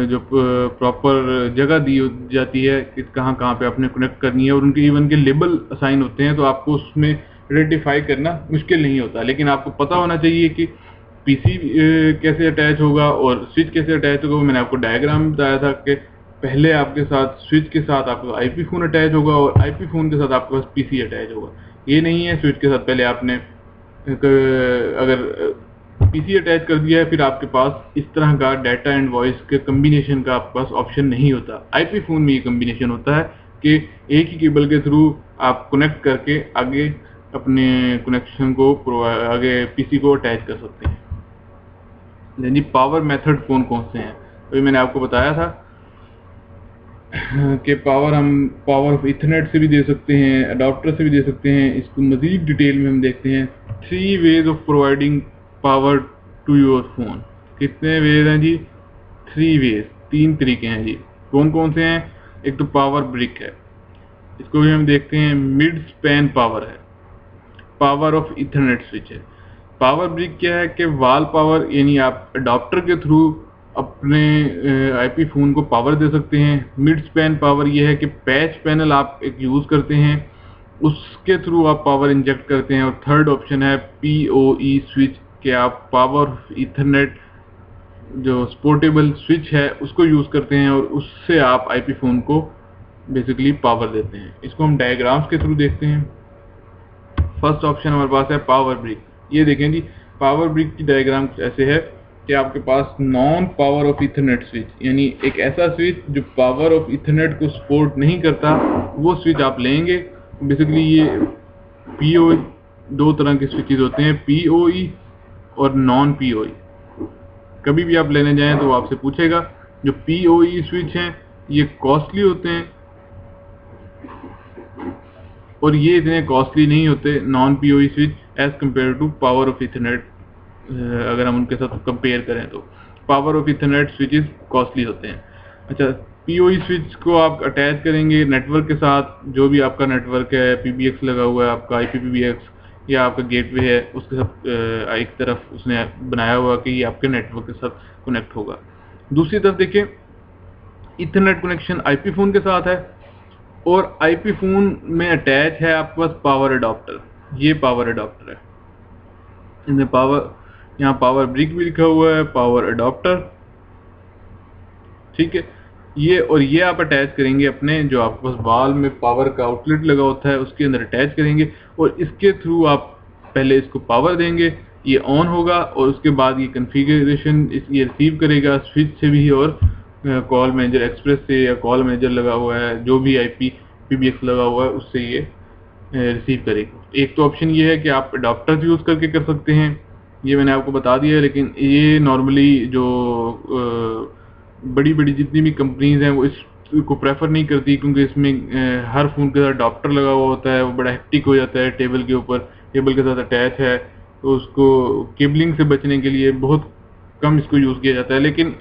जो प्रॉपर जगह दी जाती है कि कहाँ कहाँ पे आपने कनेक्ट करनी है, और उनके इवन के लेबल असाइन होते हैं, तो आपको उसमें आइडेंटिफाई करना मुश्किल नहीं होता। लेकिन आपको पता होना चाहिए कि पीसी कैसे अटैच होगा और स्विच कैसे अटैच होगा। वो मैंने आपको डायग्राम बताया था कि पहले आपके साथ स्विच के साथ आपका आईपी फ़ोन अटैच होगा और आईपी फ़ोन के साथ आपके पास पीसी अटैच होगा। ये नहीं है स्विच के साथ पहले आपने अगर पीसी अटैच कर दिया है फिर आपके पास इस तरह का डाटा एंड वॉइस के कम्बिनेशन का आपके पास ऑप्शन नहीं होता। आईपी फ़ोन में ये कम्बिनेशन होता है कि एक ही केबल के थ्रू आप कनेक्ट करके आगे अपने कनेक्शन को आगे पीसी को अटैच कर सकते हैं। यानी पावर मेथड कौन कौन से हैं, तो मैंने आपको बताया था कि पावर ऑफ इथरनेट से भी दे सकते हैं, अडॉप्टर से भी दे सकते हैं। इसको मज़ीद डिटेल में हम देखते हैं। 3 ways of providing power to your phone. कितने वेज हैं जी? 3 वेज, 3 तरीके हैं जी। कौन कौन से हैं? एक तो पावर ब्रिक है, इसको भी हम देखते हैं। मिड स्पैन पावर है, पावर ऑफ इथरनेट स्विच है। पावर ब्रिक क्या है कि वॉल पावर, यानी आप अडॉप्टर के थ्रू अपने आईपी फ़ोन को पावर दे सकते हैं। मिड स्पैन पावर ये है कि पैच पैनल आप एक यूज़ करते हैं, उसके थ्रू आप पावर इंजेक्ट करते हैं। और थर्ड ऑप्शन है PoE स्विच, कि आप पावर इथरनेट जो पोर्टेबल स्विच है उसको यूज़ करते हैं और उससे आप आईपी फ़ोन को बेसिकली पावर देते हैं। इसको हम डायग्राम्स के थ्रू देखते हैं। फर्स्ट ऑप्शन हमारे पास है पावर ब्रिक। ये देखें जी, पावर ब्रिक की डायग्राम कुछ ऐसे है कि आपके पास non power of ethernet switch, यानी एक ऐसा स्विच जो पावर ऑफ इथरनेट को सपोर्ट नहीं करता, वो स्विच आप लेंगे। बेसिकली ये PoE, 2 तरह के स्विचेस होते हैं, PoE और नॉन PoE। कभी भी आप लेने जाएं तो वो आपसे पूछेगा। जो PoE स्विच हैं ये कॉस्टली होते हैं और ये इतने कॉस्टली नहीं होते non PoE switch as compare to power of Ethernet. अगर हम उनके साथ कंपेयर करें तो power of Ethernet switches costly होते हैं। अच्छा, PoE स्विच को आप अटैच करेंगे नेटवर्क के साथ, जो भी आपका नेटवर्क है, PBX लगा हुआ है आपका, IPPBX या आपका गेटवे है, उसके साथ एक तरफ उसने बनाया हुआ कि ये आपके नेटवर्क के साथ कनेक्ट होगा। दूसरी तरफ देखिए, इथरनेट कनेक्शन आईपी फ़ोन के साथ है और आईपी फ़ोन में अटैच है आपके पास पावर अडॉप्टर। ये पावर अडॉप्टर है, इनमें पावर, यहाँ पावर ब्रिक भी लिखा हुआ है, पावर अडॉप्टर, ठीक है। ये आप अटैच करेंगे अपने जो आपके पास वॉल में पावर का आउटलेट लगा होता है उसके अंदर अटैच करेंगे और इसके थ्रू आप पहले इसको पावर देंगे, ये ऑन होगा और उसके बाद ये कॉन्फ़िगरेशन ये रिसीव करेगा स्विच से भी और कॉल मैनेजर एक्सप्रेस से, या कॉल मैनेजर लगा हुआ है जो भी IPPBX लगा हुआ है उससे ये रिसीव करेगा। एक तो ऑप्शन ये है कि आप अडॉप्टर यूज़ करके कर सकते हैं, ये मैंने आपको बता दिया है। लेकिन ये नॉर्मली जो बड़ी बड़ी जितनी भी कंपनीज हैं वो इसको प्रेफर नहीं करती, क्योंकि इसमें हर फ़ोन के साथ अडॉप्टर लगा हुआ होता है, वो बड़ा हेक्टिक हो जाता है। टेबल के ऊपर केबल के साथ अटैच है तो उसको केबलिंग से बचने के लिए बहुत कम इसको यूज़ किया जाता है। लेकिन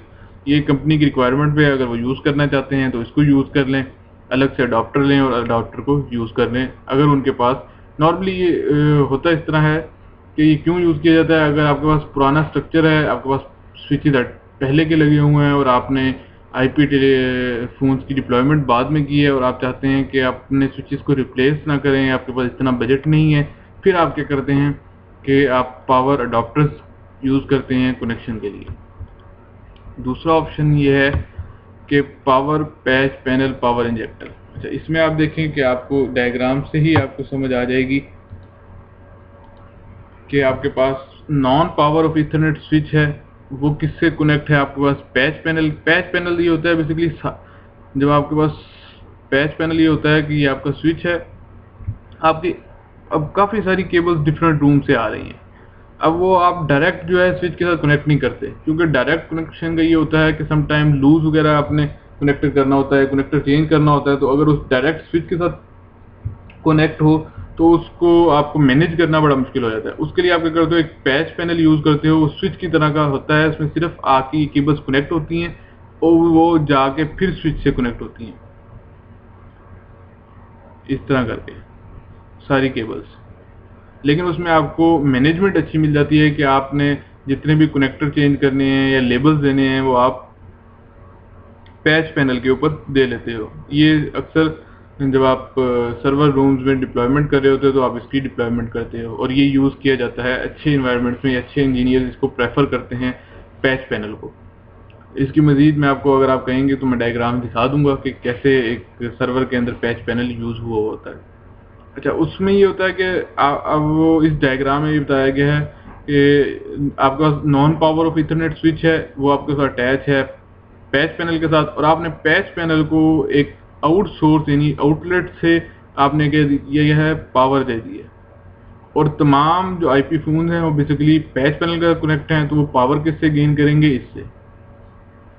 ये कंपनी की रिक्वायरमेंट पे अगर वो यूज़ करना चाहते हैं तो इसको यूज़ कर लें, अलग से अडॉप्टर लें और अडॉप्टर को यूज़ कर लें। अगर उनके पास नॉर्मली ये होता इस तरह है कि ये क्यों यूज़ किया जाता है, अगर आपके पास पुराना स्ट्रक्चर है, आपके पास स्विचेज पहले के लगे हुए हैं और आपने आईपी फ़ोन्स की डिप्लॉयमेंट बाद में की है और आप चाहते हैं कि आप अपने स्विचेस को रिप्लेस ना करें, आपके पास इतना बजट नहीं है, फिर आप क्या करते हैं कि आप पावर अडॉप्टर्स यूज़ करते हैं कनेक्शन के लिए। दूसरा ऑप्शन ये है कि power patch panel power injector. अच्छा, इसमें आप देखें कि आपको डायग्राम से ही आपको समझ आ जाएगी कि आपके पास non power of ethernet switch है, वो किससे कनेक्ट है आपके पास पैच पैनल। पैच पैनल ये होता है बेसिकली, जब आपके पास पैच पैनल ये होता है कि ये आपका स्विच है, आपकी अब काफ़ी सारी केबल्स डिफरेंट रूम से आ रही हैं। अब वो आप डायरेक्ट जो है स्विच के साथ कनेक्ट नहीं करते, क्योंकि डायरेक्ट कनेक्शन का ये होता है कि सम टाइम लूज वगैरह आपने कनेक्टर करना होता है, कनेक्टर चेंज करना होता है। तो अगर उस डायरेक्ट स्विच के साथ कनेक्ट हो तो उसको आपको मैनेज करना बड़ा मुश्किल हो जाता है। उसके लिए आप क्या करते हो, एक पैच पैनल यूज करते हो, स्विच की तरह का होता है, उसमें सिर्फ आकी केबल्स कनेक्ट होती हैं और वो जाके फिर स्विच से कनेक्ट होती हैं, इस तरह करके सारी केबल्स। लेकिन उसमें आपको मैनेजमेंट अच्छी मिल जाती है कि आपने जितने भी कनेक्टर चेंज करने हैं या लेबल्स देने हैं वो आप पैच पैनल के ऊपर दे लेते हो। ये अक्सर जब आप सर्वर रूम्स में डिप्लॉयमेंट कर रहे होते हो तो आप इसकी डिप्लॉयमेंट करते हो, और ये यूज़ किया जाता है अच्छे इन्वायरमेंट्स में। अच्छे इंजीनियर इसको प्रेफर करते हैं पैच पैनल को। इसकी मजीद मैं आपको, अगर आप कहेंगे तो मैं डायग्राम दिखा दूंगा कि कैसे एक सर्वर के अंदर पैच पैनल यूज़ हुआ होता है। अच्छा, उसमें ये होता है कि अब वो इस डायग्राम में ये बताया गया है कि आपका non power of ethernet switch है, वो आपके साथ अटैच है पैच पैनल के साथ, और आपने पैच पैनल को एक आउट सोर्स यानी आउटलेट से आपने यह है पावर दे दी है। और तमाम जो आईपी फोन हैं वो बेसिकली पैच पैनल का कनेक्ट हैं, तो वो पावर किससे गेन करेंगे, इससे।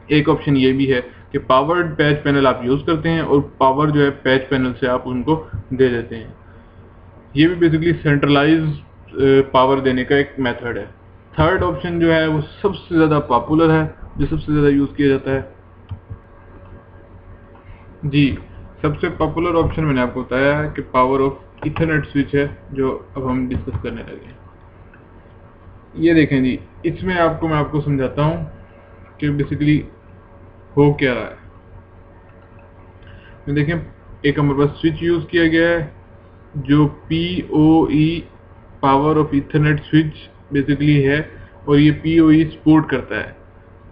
एक ऑप्शन ये भी है कि पावर्ड पैच पैनल आप यूज करते हैं और पावर जो है पैच पैनल से आप उनको दे देते हैं। ये भी बेसिकली सेंट्रलाइज पावर देने का एक मेथड है। थर्ड ऑप्शन जो है वो सबसे ज़्यादा पॉपुलर है, जो सबसे ज़्यादा यूज़ किया जाता है। जी, सबसे पॉपुलर ऑप्शन मैंने आपको बताया है कि पावर ऑफ इथरनेट स्विच है, जो अब हम डिस्कस करने लगे हैं। ये देखें जी, इसमें मैं आपको समझाता हूँ कि बेसिकली हो क्या रहा है। देखें, एक हमारे पास स्विच यूज़ किया गया है जो PoE power of ethernet switch basically है, और ये PoE सपोर्ट करता है।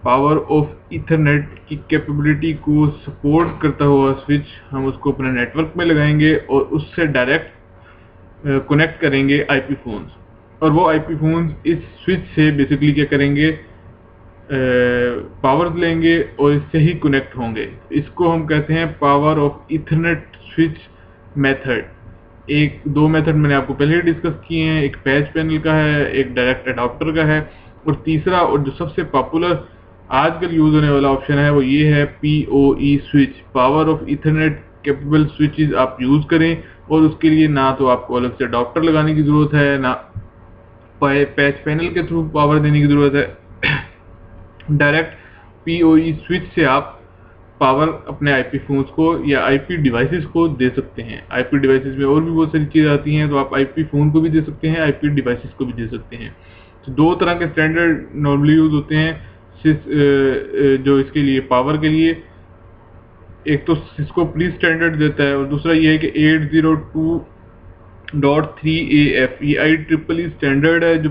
पावर ऑफ इथरनेट की कैपेबिलिटी को सपोर्ट करता हुआ स्विच हम उसको अपने नेटवर्क में लगाएंगे और उससे डायरेक्ट कनेक्ट करेंगे आईपी फोन्स, और वो आईपी फोन्स इस स्विच से बेसिकली क्या करेंगे, पावर लेंगे और इससे ही कनेक्ट होंगे। इसको हम कहते हैं power of ethernet switch method. एक दो मेथड मैंने आपको पहले ही डिस्कस किए हैं, एक पैच पैनल का है, एक डायरेक्ट अडॉप्टर का है, और तीसरा और जो सबसे पॉपुलर आजकल यूज होने वाला ऑप्शन है वो ये है PoE switch, power of Ethernet capable switches आप यूज करें, और उसके लिए ना तो आपको अलग से अडॉप्टर लगाने की जरूरत है, ना पैच पैनल के थ्रू पावर देने की जरूरत है। डायरेक्ट PoE स्विच से आप पावर अपने आईपी फोन्स को या आईपी डिवाइसेस को दे सकते हैं। आईपी डिवाइसेस में और भी बहुत सारी चीज़ें आती हैं, तो आप आईपी फोन को भी दे सकते हैं, आईपी डिवाइसेस को भी दे सकते हैं। तो दो तरह के स्टैंडर्ड नॉर्मली यूज होते हैं जो इसके लिए पावर के लिए। एक तो सिस्को प्री स्टैंडर्ड देता है, और दूसरा ये है कि 802.3AF ये IEEE स्टैंडर्ड है, जो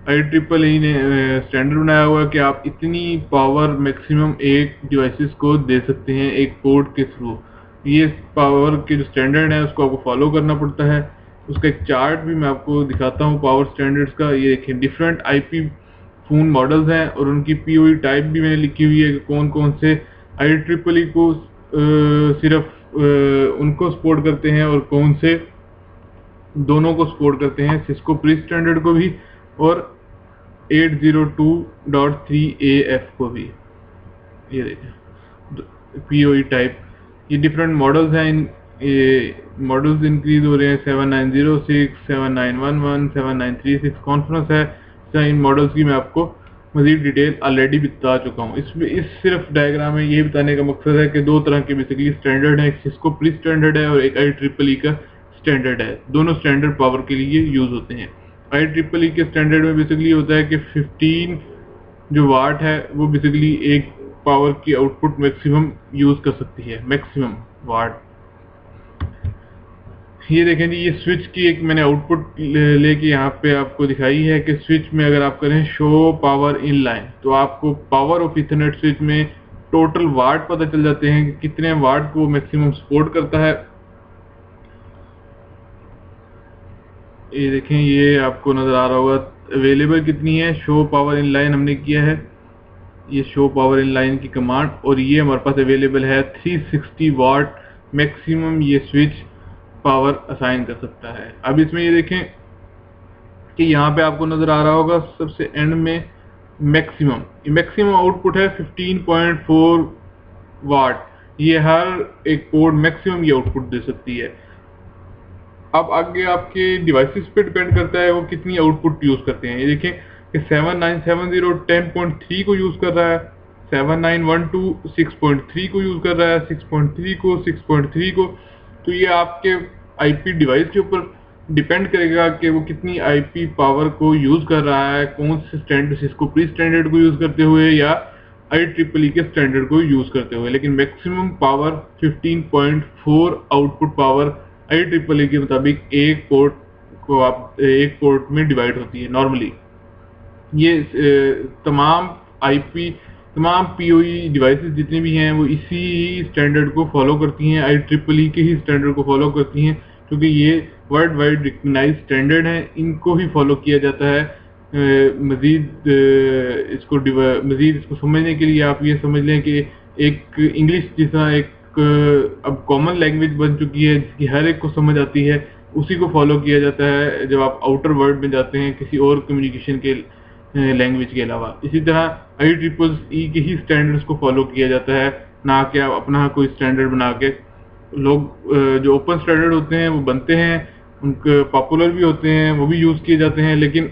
IEEE ने स्टैंडर्ड बनाया हुआ है कि आप इतनी पावर मैक्सिमम एक डिवाइसेस को दे सकते हैं एक पोर्ट के थ्रू। ये पावर के जो स्टैंडर्ड है उसको आपको फॉलो करना पड़ता है। उसका एक चार्ट भी मैं आपको दिखाता हूँ पावर स्टैंडर्ड्स का। ये देखें, डिफरेंट आईपी फोन मॉडल्स हैं और उनकी PoE टाइप भी मैंने लिखी हुई है कि कौन कौन से IEEE को सिर्फ उनको सपोर्ट करते हैं और कौन से दोनों को सपोर्ट करते हैं, सिस्को प्री स्टैंडर्ड को भी और 802.3AF को भी। ये देखें PoE टाइप, ये डिफरेंट मॉडल्स हैं। ये मॉडल्स इंक्रीज हो रहे हैं, 7906, 7911, 7936 कॉन्फ्रेंस है। इन मॉडल्स की मैं आपको मजीद डिटेल ऑलरेडी बता चुका हूँ। इसमें इस सिर्फ डायग्राम में ये बताने का मकसद है कि दो तरह के बेसिकली स्टैंडर्ड है, एक सिस्को प्री स्टैंडर्ड है और एक IEEE का स्टैंडर्ड है। दोनों स्टैंडर्ड पावर के लिए यूज होते हैं। IEEE के स्टैंडर्ड में बेसिकली होता है कि 15 जो वाट है वो बेसिकली एक पावर की आउटपुट मैक्सिमम यूज कर सकती है, मैक्सिमम वाट। ये देखें जी, ये स्विच की एक मैंने आउटपुट लेके यहाँ पे आपको दिखाई है कि स्विच में अगर आप करें शो पावर इन लाइन, तो आपको पावर ऑफ इथरनेट स्विच में टोटल वाट पता चल जाते हैं कि कितने वाट को मैक्सिमम सपोर्ट करता है। ये देखें, ये आपको नजर आ रहा होगा अवेलेबल कितनी है। शो पावर इन लाइन हमने किया है, ये शो पावर इन लाइन की कमांड, और ये हमारे पास अवेलेबल है 360 वाट मैक्सिमम ये स्विच पावर असाइन कर सकता है। अब इसमें ये देखें कि यहाँ पे आपको नजर आ रहा होगा सबसे एंड में मैक्सिमम आउटपुट है 15.4 वाट। ये हर एक पोर्ट मैक्सिमम ये आउटपुट दे सकती है। अब आगे आपके डिवाइसेस पे डिपेंड करता है वो कितनी आउटपुट यूज़ करते हैं। ये देखें कि 7970 10.3 को यूज़ कर रहा है, 7912 6.3 को यूज़ कर रहा है, 6.3 को, 6.3 को। तो ये आपके आईपी डिवाइस के ऊपर डिपेंड करेगा कि वो कितनी आईपी पावर को यूज़ कर रहा है, कौन से स्टैंडर्ड, सिस्को प्री स्टैंडर्ड को यूज़ करते हुए या IEEE के स्टैंडर्ड को यूज़ करते हुए। लेकिन maximum power 15.4 output power IEEE के मुताबिक एक पोर्ट में डिवाइड होती है नॉर्मली। ये तमाम PoE डिवाइसेस जितनी भी हैं वो इसी स्टैंडर्ड को फॉलो करती हैं, IEEE के ही स्टैंडर्ड को फॉलो करती हैं, क्योंकि ये वर्ल्ड वाइड रिकग्नाइज स्टैंडर्ड हैं, इनको ही फॉलो किया जाता है। मज़ीद इसको समझने के लिए आप ये समझ लें कि एक इंग्लिश जैसा एक अब कॉमन लैंग्वेज बन चुकी है जिसकी हर एक को समझ आती है, उसी को फॉलो किया जाता है जब आप आउटर वर्ल्ड में जाते हैं किसी और कम्युनिकेशन के लैंग्वेज के अलावा। इसी तरह IEEE के ही स्टैंडर्ड्स को फॉलो किया जाता है, ना कि आप अपना कोई स्टैंडर्ड बना के। लोग जो ओपन स्टैंडर्ड होते हैं वो बनते हैं, उनके पॉपुलर भी होते हैं, वो भी यूज़ किए जाते हैं, लेकिन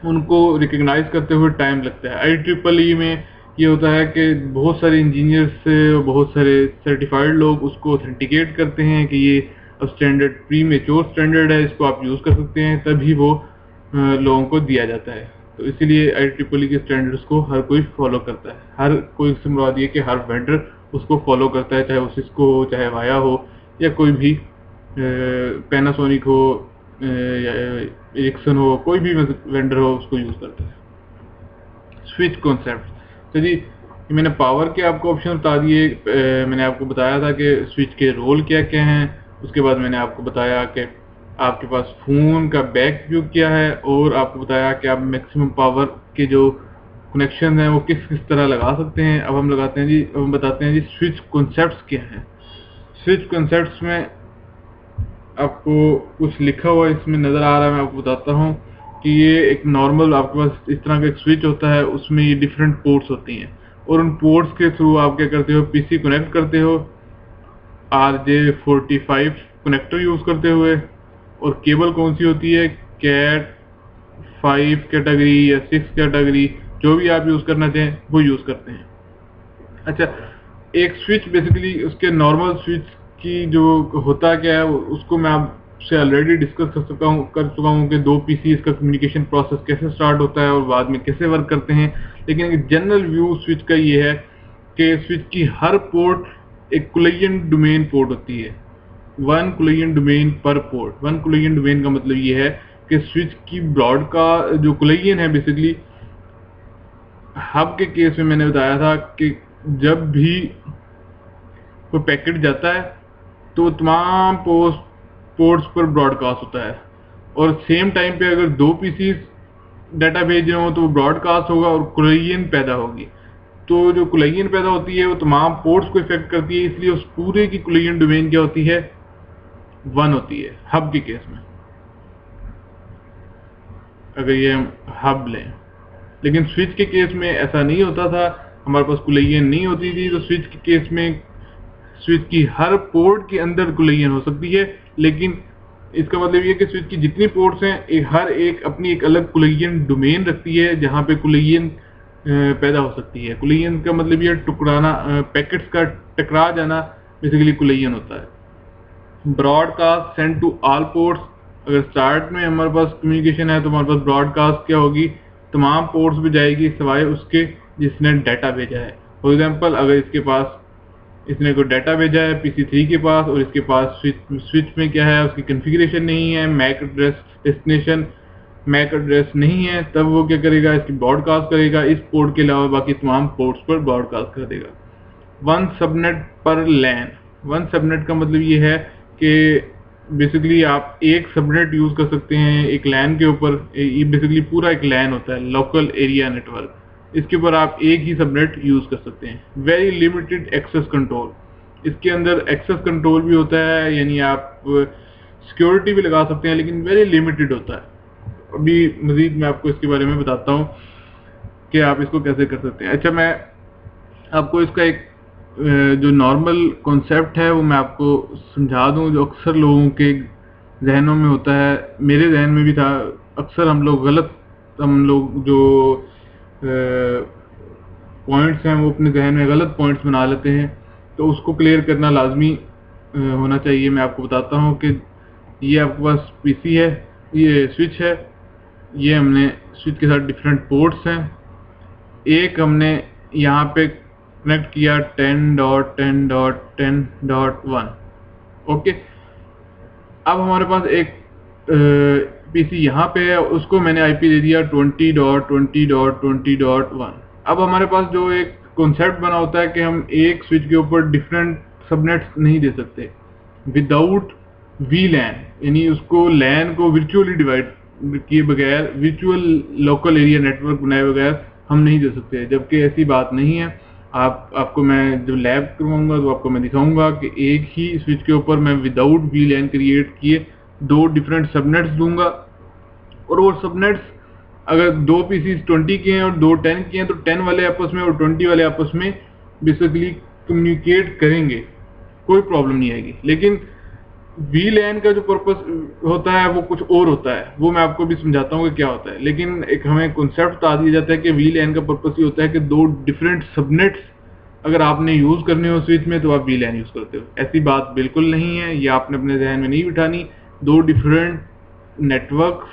उनको रिकग्नाइज करते हुए टाइम लगता है। IEEE में ये होता है कि बहुत सारे इंजीनियर्स, बहुत सारे सर्टिफाइड लोग उसको ऑथेंटिकेट करते हैं कि ये अब स्टैंडर्ड प्री मेच्योर स्टैंडर्ड है, इसको आप यूज़ कर सकते हैं, तभी वो लोगों को दिया जाता है। तो इसीलिए IEEE के स्टैंडर्ड्स को हर कोई फॉलो करता है, हर कोई से मुराद ये कि हर वेंडर उसको फॉलो करता है, चाहे वो सिस्को हो, चाहे वाया हो, या कोई भी पैनासोनिक हो या एरिक्सन हो, कोई भी वेंडर हो उसको यूज़ करता है। स्विच कॉन्सेप्ट, तो जी मैंने पावर के आपको ऑप्शन बता दिए, मैंने आपको बताया था कि स्विच के रोल क्या क्या हैं, उसके बाद मैंने आपको बताया कि आपके पास फ़ोन का बैक व्यू क्या है, और आपको बताया कि आप मैक्सिमम पावर के जो कनेक्शन हैं वो किस किस तरह लगा सकते हैं। अब हम बताते हैं जी स्विच कॉन्सेप्ट्स क्या हैं। स्विच कॉन्सेप्ट्स में आपको कुछ लिखा हुआ इसमें नज़र आ रहा है, मैं आपको बताता हूँ कि ये एक नॉर्मल आपके पास इस तरह का एक स्विच होता है, उसमें ये डिफरेंट पोर्ट्स होती हैं, और उन पोर्ट्स के थ्रू आप क्या करते हो, PC कनेक्ट करते हो RJ45 कनेक्टर यूज़ करते हुए, और केबल कौन सी होती है, कैट 5 कैटेगरी या 6 कैटेगरी, जो भी आप यूज़ करना चाहें वो यूज़ करते हैं। अच्छा, एक स्विच बेसिकली उसके नॉर्मल स्विच की जो होता क्या है उसको मैं आपसे ऑलरेडी डिस्कस कर चुका हूँ कि दो PCs का कम्युनिकेशन प्रोसेस कैसे स्टार्ट होता है और बाद में कैसे वर्क करते हैं। लेकिन एक जनरल व्यू स्विच का ये है कि स्विच की हर पोर्ट एक कुलियन डोमेन पोर्ट होती है, 1 कुलियन डोमेन पर पोर्ट। 1 कुलियन डोमेन का मतलब ये है कि स्विच की ब्रॉड का जो कुलियन है, बेसिकली हब के केस में मैंने बताया था कि जब भी कोई पैकेट जाता है तो तमाम पोर्ट्स पर ब्रॉडकास्ट होता है, और सेम टाइम पे अगर दो PCs डाटा भेज रहे हो तो वो ब्रॉडकास्ट होगा और कुलियन पैदा होगी। तो जो कुलियन पैदा होती है वो तमाम पोर्ट्स को इफेक्ट करती है, इसलिए उस पूरे की कुलियन डोमेन क्या होती है, 1 होती है हब के केस में, अगर ये हम हब लें। लेकिन स्विच के केस में ऐसा नहीं होता था, हमारे पास कुलियन नहीं होती थी। तो स्विच के केस में स्विच की हर पोर्ट के अंदर कुलियन हो सकती है, लेकिन इसका मतलब ये कि स्विच की जितनी पोर्ट्स हैं हर एक अपनी एक अलग कुलियन डोमेन रखती है जहां पे कुलियन पैदा हो सकती है। कुलियन का मतलब ये टुकराना, पैकेट्स का टकरा जाना बेसिकली कुलियन होता है। Broadcast send to all ports, अगर स्टार्ट में हमारे पास कम्युनिकेशन है तो हमारे पास ब्रॉडकास्ट क्या होगी, तमाम पोर्ट्स पे जाएगी सिवाय उसके जिसने डाटा भेजा है। फॉर एग्जांपल, अगर इसने कोई डाटा भेजा है PC3 के पास और इसके पास स्विच में क्या है, उसकी कॉन्फ़िगरेशन नहीं है, MAC address destination MAC address नहीं है, तब वो क्या करेगा, इसकी ब्रॉडकास्ट करेगा, इस पोर्ट के अलावा बाकी तमाम पोर्ट्स पर ब्रॉडकास्ट कर देगा। 1 सबनेट पर लैन। 1 सबनेट का मतलब ये है कि बेसिकली आप एक सबनेट यूज कर सकते हैं एक लैन के ऊपर। ये बेसिकली पूरा एक लैन होता है, लोकल एरिया नेटवर्क, इसके ऊपर आप एक ही सबनेट यूज कर सकते हैं। वेरी लिमिटेड एक्सेस कंट्रोल, इसके अंदर एक्सेस कंट्रोल भी होता है, यानी आप सिक्योरिटी भी लगा सकते हैं, लेकिन वेरी लिमिटेड होता है। अभी मजीद मैं आपको इसके बारे में बताता हूँ कि आप इसको कैसे कर सकते हैं। अच्छा, मैं आपको इसका एक जो नॉर्मल कॉन्सेप्ट है वो मैं आपको समझा दूं, जो अक्सर लोगों के जहनों में होता है, मेरे जहन में भी था, अक्सर हम लोग जो पॉइंट्स हैं वो अपने जहन में गलत पॉइंट्स बना लेते हैं, तो उसको क्लियर करना लाजमी होना चाहिए। मैं आपको बताता हूँ कि ये आपके पास पीसी है, ये स्विच है, ये हमने स्विच के साथ डिफरेंट पोर्ट्स हैं। एक हमने यहाँ पे कनेक्ट किया 10.10.10.1, ओके। अब हमारे पास एक पीसी यहाँ पे है, उसको मैंने आईपी दे दिया 20.20.20.1। अब हमारे पास जो एक कॉन्सेप्ट बना होता है कि हम एक स्विच के ऊपर डिफरेंट सबनेट्स नहीं दे सकते विदाउट वीलैन, यानी उसको लैन को वर्चुअली डिवाइड किए बगैर, वर्चुअल लोकल एरिया नेटवर्क बनाए बगैर हम नहीं दे सकते, जबकि ऐसी बात नहीं है। आपको मैं जब लैब करवाऊंगा तो आपको मैं दिखाऊंगा कि एक ही स्विच के ऊपर मैं विदाउट वीलैन क्रिएट किए 2 डिफरेंट सबनेट्स दूंगा, और वो सबनेट्स अगर 2 पीसीज 20 के हैं और 2 10 के हैं, तो 10 वाले आपस में और 20 वाले आपस में बेसिकली कम्युनिकेट करेंगे, कोई प्रॉब्लम नहीं आएगी। लेकिन वीलैन का जो पर्पस होता है वो कुछ और होता है, वो मैं आपको भी समझाता हूँ कि क्या होता है। लेकिन एक हमें कॉन्सेप्ट बता दिया जाता है कि वीलैन का पर्पस ये होता है कि 2 डिफरेंट सबनेट्स अगर आपने यूज करने हो स्विच में तो आप वीलैन यूज करते हो। ऐसी बात बिल्कुल नहीं है, ये आपने अपने ध्यान में नहीं बिठानी। 2 डिफरेंट नेटवर्क्स,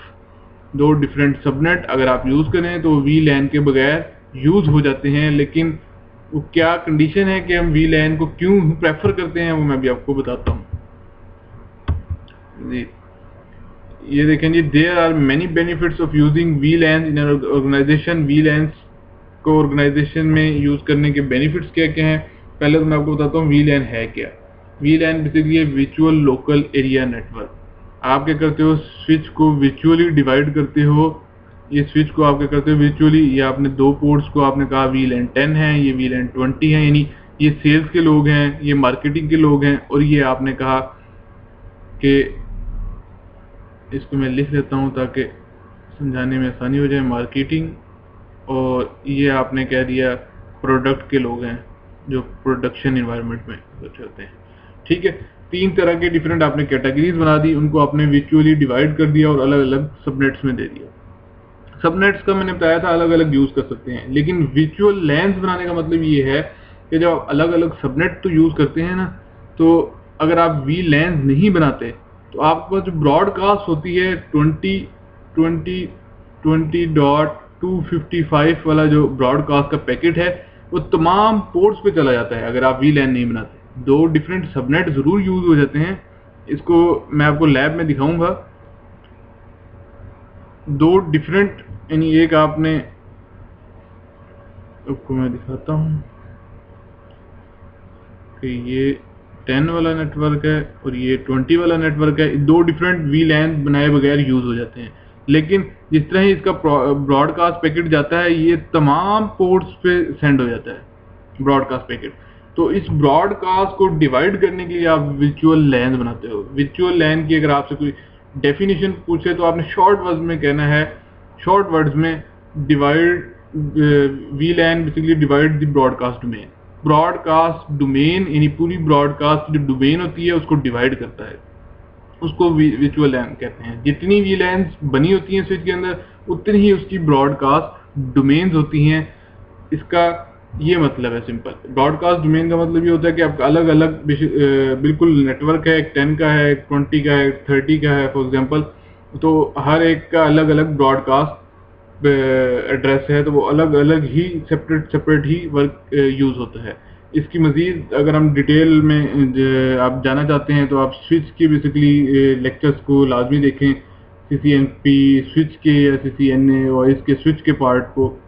2 डिफरेंट सबनेट अगर आप यूज करें तो वीलैन के बगैर यूज हो जाते हैं। लेकिन वो क्या कंडीशन है कि हम वीलैन को क्यों प्रेफर करते हैं, वो मैं भी आपको बताता हूँ जी। ये देखें जी, there are many benefits of using VLAN in organisation. VLAN को ऑर्गेनाइजेशन में यूज करने के बेनिफिट्स क्या क्या हैं। पहले तो मैं आपको बताता हूँ वीलैन है क्या। वीलैन basically virtual local area network. आप क्या करते हो, स्विच को वर्चुअली डिवाइड करते हो। ये स्विच को आप क्या करते हो वर्चुअली, ये आपने 2 पोर्ट्स को आपने कहा वीलैन 10 है, ये वीलैन 20 है, यानी ये सेल्स के लोग हैं, ये मार्केटिंग के लोग हैं, और ये आपने कहा कि इसको मैं लिख लेता हूँ ताकि समझाने में आसानी हो जाए, मार्केटिंग, और ये आपने कह दिया प्रोडक्ट के लोग हैं जो प्रोडक्शन इन्वायरमेंट में होते हैं, ठीक है। 3 तरह के डिफरेंट आपने कैटेगरीज बना दी, उनको आपने वर्चुअली डिवाइड कर दिया और अलग अलग सबनेट्स में दे दिया। सबनेट्स का मैंने बताया था अलग अलग यूज कर सकते हैं, लेकिन वर्चुअल लैन्स बनाने का मतलब ये है कि जब आप अलग अलग सबनेट तो यूज करते हैं ना, तो अगर आप वी लैन्स नहीं बनाते तो आपके पास जो ब्रॉडकास्ट होती है 20.255 वाला जो ब्रॉडकास्ट का पैकेट है वो तमाम पोर्ट्स पे चला जाता है अगर आप वी लैन नहीं बनाते। 2 डिफरेंट सबनेट जरूर यूज हो जाते हैं, इसको मैं आपको लैब में दिखाऊंगा। 2 डिफरेंट, यानी एक आपने, आपको मैं दिखाता हूँ कि ये 10 वाला नेटवर्क है और ये 20 वाला नेटवर्क है। 2 डिफरेंट वीलैन बनाए बगैर यूज हो जाते हैं, लेकिन जिस तरह ही इसका ब्रॉडकास्ट पैकेट जाता है ये तमाम पोर्ट्स पे सेंड हो जाता है ब्रॉडकास्ट पैकेट। तो इस ब्रॉडकास्ट को डिवाइड करने के लिए आप वर्चुअल लैन बनाते हो। वर्चुअल लैन की अगर आपसे कोई डेफिनेशन पूछे तो आपने शॉर्ट वर्ड्स में कहना है, शॉर्ट वर्ड्स में divide वीलैन basically divide the broadcast domain. Broadcast domain यानी पूरी ब्रॉडकास्ट जो डोमेन होती है उसको डिवाइड करता है, उसको वर्चुअल लैन कहते हैं। जितनी वीलैन्स बनी होती हैं स्विच के अंदर उतनी ही उसकी ब्रॉडकास्ट डोमेन्स होती हैं। इसका ये मतलब है सिंपल। ब्रॉडकास्ट डोमेन का मतलब ये होता है कि आपका अलग अलग बिल्कुल नेटवर्क है, एक 10 का है, एक 20 का है, 30 का है फॉर एग्जांपल, तो हर एक का अलग अलग ब्रॉडकास्ट एड्रेस है, तो वो अलग अलग ही सेपरेट ही वर्क यूज होता है। इसकी मजीद अगर हम डिटेल में आप जाना चाहते हैं तो आप स्विच के बेसिकली लेक्चर्स को लाजमी देखें, CCNP स्विच के या CCNA वॉइस के स्विच के पार्ट को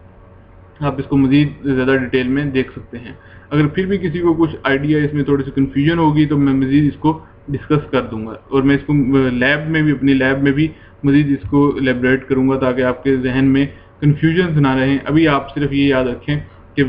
आप इसको मजीद ज़्यादा डिटेल में देख सकते हैं। अगर फिर भी किसी को कुछ आइडिया इसमें थोड़ी सी कन्फ्यूजन होगी तो मैं मजीद इसको डिस्कस कर दूंगा, और मैं इसको लैब में भी, अपनी लैब में भी मजीद इसको एलेबरेट करूंगा ताकि आपके जहन में कन्फ्यूजन ना रहें। अभी आप सिर्फ ये याद रखें कि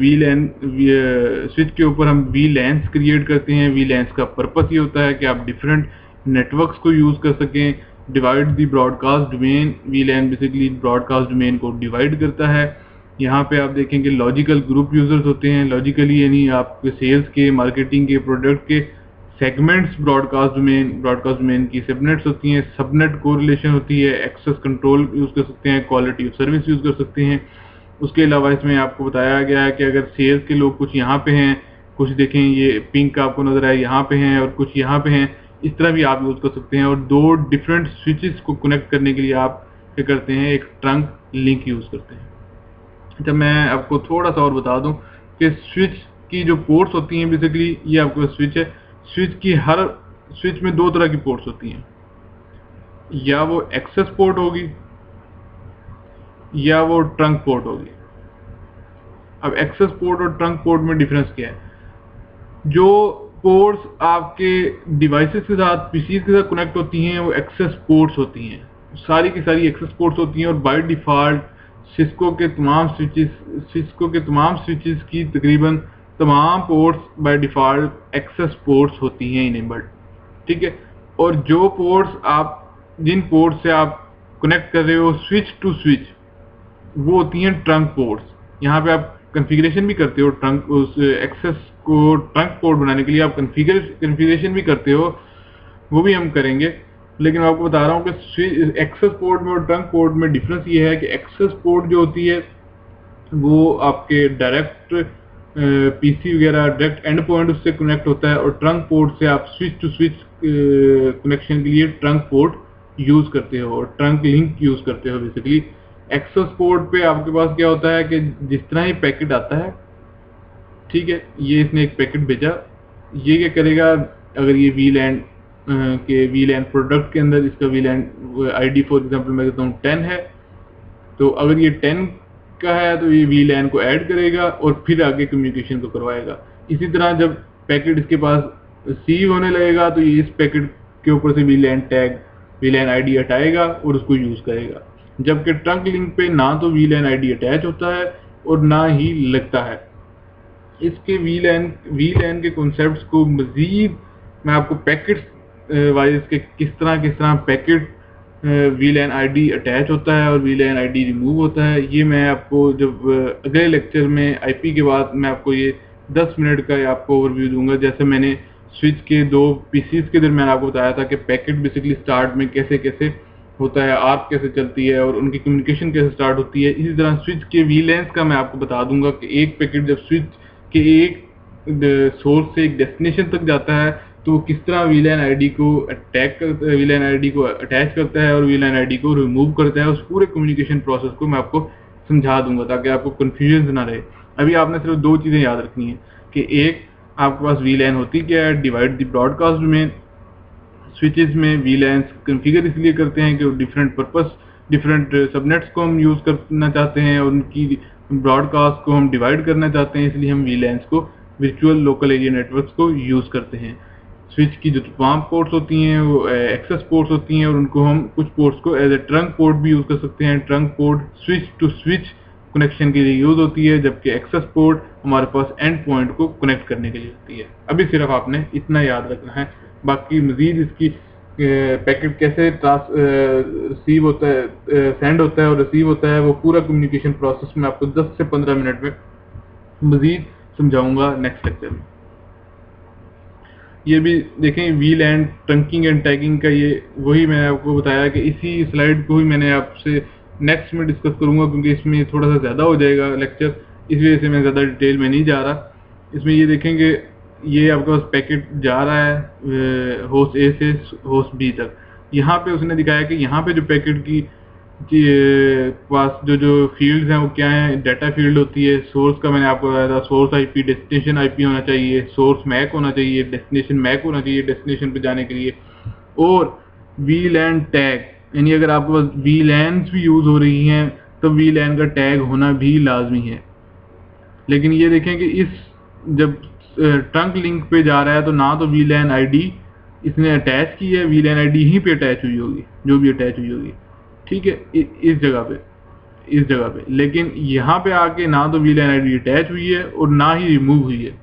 स्विच के ऊपर हम वीलैन्स क्रिएट करते हैं। वीलैन्स का पर्पस ये होता है कि आप डिफरेंट नेटवर्क्स को यूज़ कर सकें। Divide the broadcast domain, VLAN basically broadcast domain को डिवाइड करता है। यहाँ पे आप देखेंगे लॉजिकल ग्रुप यूजर्स होते हैं। लॉजिकली यानी आपके सेल्स के, मार्केटिंग के, प्रोडक्ट के सेगमेंट्स ब्रॉडकास्ट डोमेन की सबनेट्स होती हैं, सबनेट कोरिलेशन होती है, एक्सेस कंट्रोल यूज़ कर सकते हैं, क्वालिटी ऑफ सर्विस यूज़ कर सकते हैं। उसके अलावा इसमें आपको बताया गया है कि अगर सेल्स के लोग कुछ यहाँ पे हैं, कुछ देखें ये पिंक आपको नजर आए यहाँ पे हैं और कुछ यहाँ पे हैं, इस तरह भी आप यूज़ कर सकते हैं। और दो डिफरेंट स्विचेस को कनेक्ट करने के लिए आप क्या करते हैं, एक ट्रंक लिंक यूज़ करते हैं। अच्छा, मैं आपको थोड़ा सा और बता दूं कि स्विच की जो पोर्ट्स होती हैं, बेसिकली ये आपके पास स्विच है, स्विच की हर स्विच में दो तरह की पोर्ट्स होती हैं, या वो एक्सेस पोर्ट होगी या वो ट्रंक पोर्ट होगी। अब एक्सेस पोर्ट और ट्रंक पोर्ट में डिफरेंस क्या है? जो पोर्ट्स आपके डिवाइसेस के साथ, पीसीज के साथ कनेक्ट होती हैं, वो एक्सेस पोर्ट्स होती हैं, सारी की सारी एक्सेस पोर्ट्स होती हैं। और बाय डिफॉल्ट सिस्को के तमाम स्विचेस की तकरीबन तमाम ports by default access ports होती हैं इनेबल्ड, ठीक है। और जो पोर्ट्स जिन पोर्ट से आप कनेक्ट कर रहे हो स्विच टू स्विच, वो होती हैं ट्रंक पोर्ट्स। यहाँ पे आप कॉन्फ़िगरेशन भी करते हो, ट्रंक उस एक्सेस को ट्रंक पोर्ट बनाने के लिए आप कॉन्फ़िगरेशन भी करते हो, वो भी हम करेंगे। लेकिन मैं आपको बता रहा हूँ कि एक्सेस पोर्ट में और ट्रंक पोर्ट में डिफरेंस ये है कि एक्सेस पोर्ट जो होती है वो आपके डायरेक्ट पीसी वगैरह डायरेक्ट एंड पॉइंट उससे कनेक्ट होता है, और ट्रंक पोर्ट से आप स्विच टू स्विच कनेक्शन के लिए ट्रंक पोर्ट यूज करते हो और ट्रंक लिंक यूज करते हो। बेसिकली एक्सेस पोर्ट पे आपके पास क्या होता है कि जिस तरह ही पैकेट आता है, ठीक है, ये इसने एक पैकेट भेजा, ये क्या करेगा, अगर ये वीलैन के वीलैन प्रोडक्ट के अंदर इसका वीलैन आईडी फॉर एग्जांपल मैं कहता हूँ 10 है, तो अगर ये 10 का है तो ये वीलैन को ऐड करेगा और फिर आगे कम्युनिकेशन को करवाएगा। इसी तरह जब पैकेट इसके पास रिसीव होने लगेगा तो ये इस पैकेट के ऊपर से वीलैन टैग, वीलैन आईडी हटाएगा और उसको यूज करेगा। जबकि ट्रंक लिंक पे ना तो वीलैन आईडी अटैच होता है और ना ही लगता है। इसके वीलैन के कॉन्सेप्ट्स को मजीद मैं आपको पैकेट्स वाइज के किस तरह पैकेट वीलैन आईडी अटैच होता है और वीलैन आईडी रिमूव होता है, ये मैं आपको जब अगले लेक्चर में आईपी के बाद मैं आपको ये 10 मिनट का आपको ओवरव्यू दूंगा। जैसे मैंने स्विच के दो पीसीज के दरमियान आपको बताया था कि पैकेट बेसिकली स्टार्ट में कैसे कैसे होता है, आर्क कैसे चलती है और उनकी कम्युनिकेशन कैसे स्टार्ट होती है। इसी तरह स्विच के वीलैंस का मैं आपको बता दूंगा कि एक पैकेट जब स्विच के एक सोर्स से एक डेस्टिनेशन तक जाता है तो वो किस तरह वीलैन आईडी को वीलैन आईडी को अटैच करता है और वीलैन आईडी को रिमूव करता है। उस पूरे कम्युनिकेशन प्रोसेस को मैं आपको समझा दूंगा ताकि आपको कंफ्यूजन ना रहे। अभी आपने सिर्फ दो चीज़ें याद रखनी है कि एक, आपके पास वीलैन होती क्या है, डिवाइड द ब्रॉडकास्ट में स्विचेस में वीलैंस कॉन्फ़िगर इसलिए करते हैं कि वो डिफरेंट सबनेट्स को हम यूज़ करना चाहते हैं और उनकी ब्रॉडकास्ट को हम डिवाइड करना चाहते हैं, इसलिए हम वीलैंस को वर्चुअल लोकल एरिया नेटवर्क्स को यूज़ करते हैं। स्विच की जो तमाम पोर्ट्स होती हैं वो एक्सेस पोर्ट्स होती हैं और उनको हम कुछ पोर्ट्स को एज ए ट्रंक पोर्ट भी यूज़ कर सकते हैं। Trunk port switch to switch connection के लिए यूज़ होती है, जबकि एक्सेस पोर्ट हमारे पास एंड पॉइंट को कनेक्ट करने के लिए होती है। अभी सिर्फ आपने इतना याद रखना है, बाकी मजीद इसकी पैकेट कैसे रिसीव होता है, सेंड होता है और रिसीव होता है, वो पूरा कम्युनिकेशन प्रोसेस में आपको 10 से 15 मिनट में मजीद समझाऊंगा नेक्स्ट लेक्चर में। ये भी देखें वीलैन ट्रंकिंग एंड टैगिंग का, ये वही मैंने आपको बताया कि इसी स्लाइड को ही मैंने आपसे नेक्स्ट में डिस्कस करूंगा क्योंकि इसमें थोड़ा सा ज़्यादा हो जाएगा लेक्चर, इस वजह से मैं ज़्यादा डिटेल में नहीं जा रहा। इसमें ये देखेंगे ये आपके पास पैकेट जा रहा है होस्ट ए से होस्ट बी तक। यहाँ पे उसने दिखाया कि यहाँ पे जो पैकेट की पास जो फील्ड्स हैं वो क्या हैं, डाटा फील्ड होती है। सोर्स का मैंने आपको बताया था, सोर्स आईपी, डेस्टिनेशन आईपी होना चाहिए, सोर्स मैक होना चाहिए, डेस्टिनेशन मैक होना चाहिए डेस्टिनेशन पे जाने के लिए, और वीलैन टैग, यानी अगर आपके पास वीलैन्स भी यूज़ हो रही हैं तो वीलैन का टैग होना भी लाजमी है। लेकिन ये देखें कि इस जब ट्रंक लिंक पे जा रहा है तो ना तो वीलैन आईडी इसने अटैच की है, वीलैन आईडी यहीं पे अटैच हुई होगी, जो भी अटैच हुई होगी, ठीक है, इस जगह पे। लेकिन यहाँ पे आके ना तो वीलैन आईडी अटैच हुई है और ना ही रिमूव हुई है,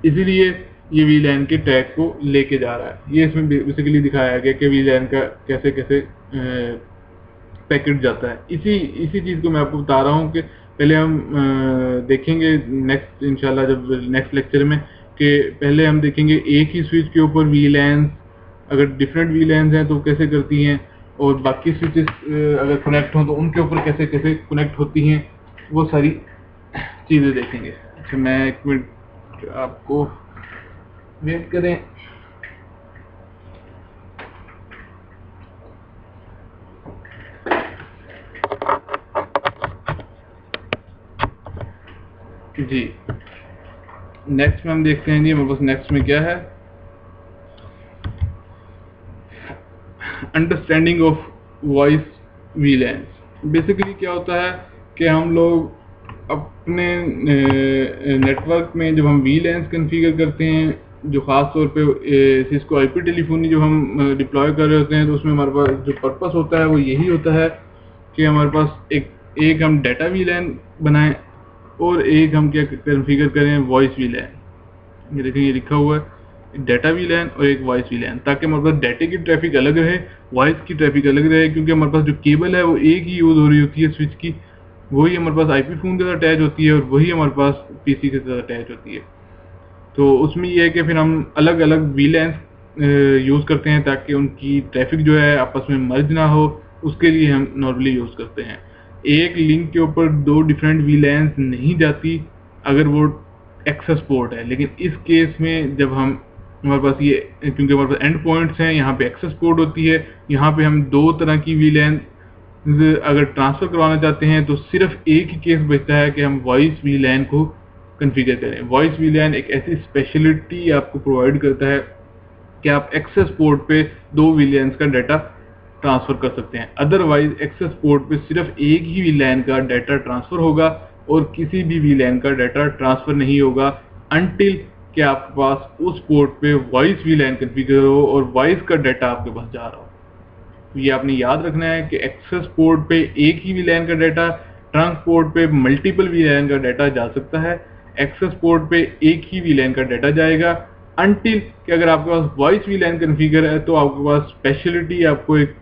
इसीलिए ये वीलैन के टैग को लेके जा रहा है। ये इसमें बेसिकली दिखाया गया कि वीलैन का कैसे कैसे पैकेट जाता है। इसी चीज़ को मैं आपको बता रहा हूँ कि पहले हम देखेंगे नेक्स्ट इंशाल्लाह जब नेक्स्ट लेक्चर में कि पहले हम देखेंगे एक ही स्विच के ऊपर VLANs, अगर डिफरेंट VLANs हैं तो कैसे करती हैं, और बाकी स्विचेस अगर कनेक्ट हों तो उनके ऊपर कैसे कैसे कनेक्ट होती हैं, वो सारी चीज़ें देखेंगे। अच्छा, मैं 1 मिनट आपको वेट करें। जी, नेक्स्ट में हम देखते हैं जी हमारे पास नेक्स्ट में क्या है, understanding of voice VLANs। Basically क्या होता है कि हम लोग अपने नेटवर्क में जब हम VLANs कॉन्फ़िगर करते हैं, जो ख़ास तौर पे सिस्को IP टेलीफोनी जो हम डिप्लॉय कर रहे होते हैं, तो उसमें हमारे पास जो पर्पस होता है वो यही होता है कि हमारे पास एक हम डाटा VLAN बनाएं और एक हम क्या कॉन्फ़िगर करें, वॉइस VLAN। ये देखें, ये लिखा हुआ है डाटा VLAN और एक वॉइस VLAN, ताकि हमारे पास डाटे की ट्रैफिक अलग रहे, वॉइस की ट्रैफिक अलग रहे, क्योंकि हमारे पास जो केबल है वो एक ही यूज़ हो रही होती है स्विच की, वही हमारे पास IP फ़ोन के साथ अटैच होती है और वही हमारे पास PC के साथ अटैच होती है। तो उसमें यह है कि फिर हम अलग अलग VLANs यूज़ करते हैं ताकि उनकी ट्रैफिक जो है आपस में मर्ज ना हो, उसके लिए हम नॉर्मली यूज़ करते हैं। एक लिंक के ऊपर 2 डिफरेंट VLANs नहीं जाती अगर वो एक्सेस पोर्ट है, लेकिन इस केस में जब हमारे पास ये, क्योंकि हमारे पास एंड पॉइंट्स हैं, यहाँ पे एक्सेस पोर्ट होती है, यहाँ पे हम 2 तरह की VLAN अगर ट्रांसफ़र करवाना चाहते हैं तो सिर्फ एक ही केस बचता है कि हम वॉइस VLAN को कॉन्फ़िगर करें। वॉइस VLAN एक ऐसी स्पेशलिटी आपको प्रोवाइड करता है कि आप एक्सेस पोर्ट पे 2 VLANs का डाटा ट्रांसफ़र कर सकते हैं। अदरवाइज एक्सेस पोर्ट पे सिर्फ एक ही VLAN का डाटा ट्रांसफ़र होगा और किसी भी VLAN का डाटा ट्रांसफ़र नहीं होगा अनटिल कि आपके पास उस पोर्ट पे वॉइस VLAN कॉन्फ़िगर हो और वॉइस का डाटा आपके पास जा रहा हो। तो ये आपने याद रखना है कि एक्सेस पोर्ट पे एक ही VLAN का डाटा, ट्रंक पोर्ट पे मल्टीपल VLAN का डाटा जा सकता है। एक्सेस पोर्ट पे एक ही VLAN का डाटा जाएगा अनटिल कि अगर आपके पास वॉइस VLAN कॉन्फ़िगर है तो आपके पास स्पेशलिटी आपको एक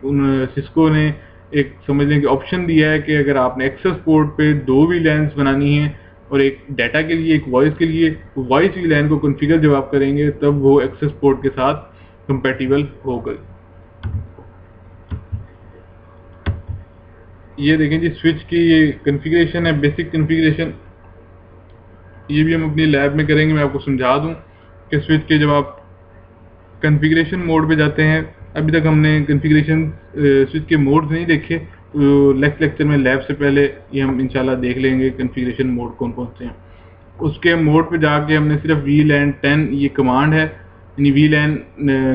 सिस्को ने एक समझने की ऑप्शन दिया है कि अगर आपने एक्सेस पोर्ट पे 2 VLANs बनानी है और एक डाटा के लिए एक वॉइस के लिए, तो वॉइस VLAN को कॉन्फ़िगर जब आप करेंगे तब वो एक्सेस पोर्ट के साथ कंपैटिबल होगा। ये देखें जी, स्विच की ये कॉन्फ़िगरेशन है, बेसिक कॉन्फ़िगरेशन। ये भी हम अपनी लैब में करेंगे। मैं आपको समझा दूं कि स्विच के जब आप कॉन्फ़िगरेशन मोड पे जाते हैं, अभी तक हमने कॉन्फ़िगरेशन स्विच के मोड्स नहीं देखे, तो नेक्स्ट लेक्चर में लैब से पहले ये हम इंशाल्लाह देख लेंगे कॉन्फ़िगरेशन मोड कौन कौन से हैं। उसके मोड पे जाके हमने सिर्फ VLAN 10 ये कमांड है, यानी VLAN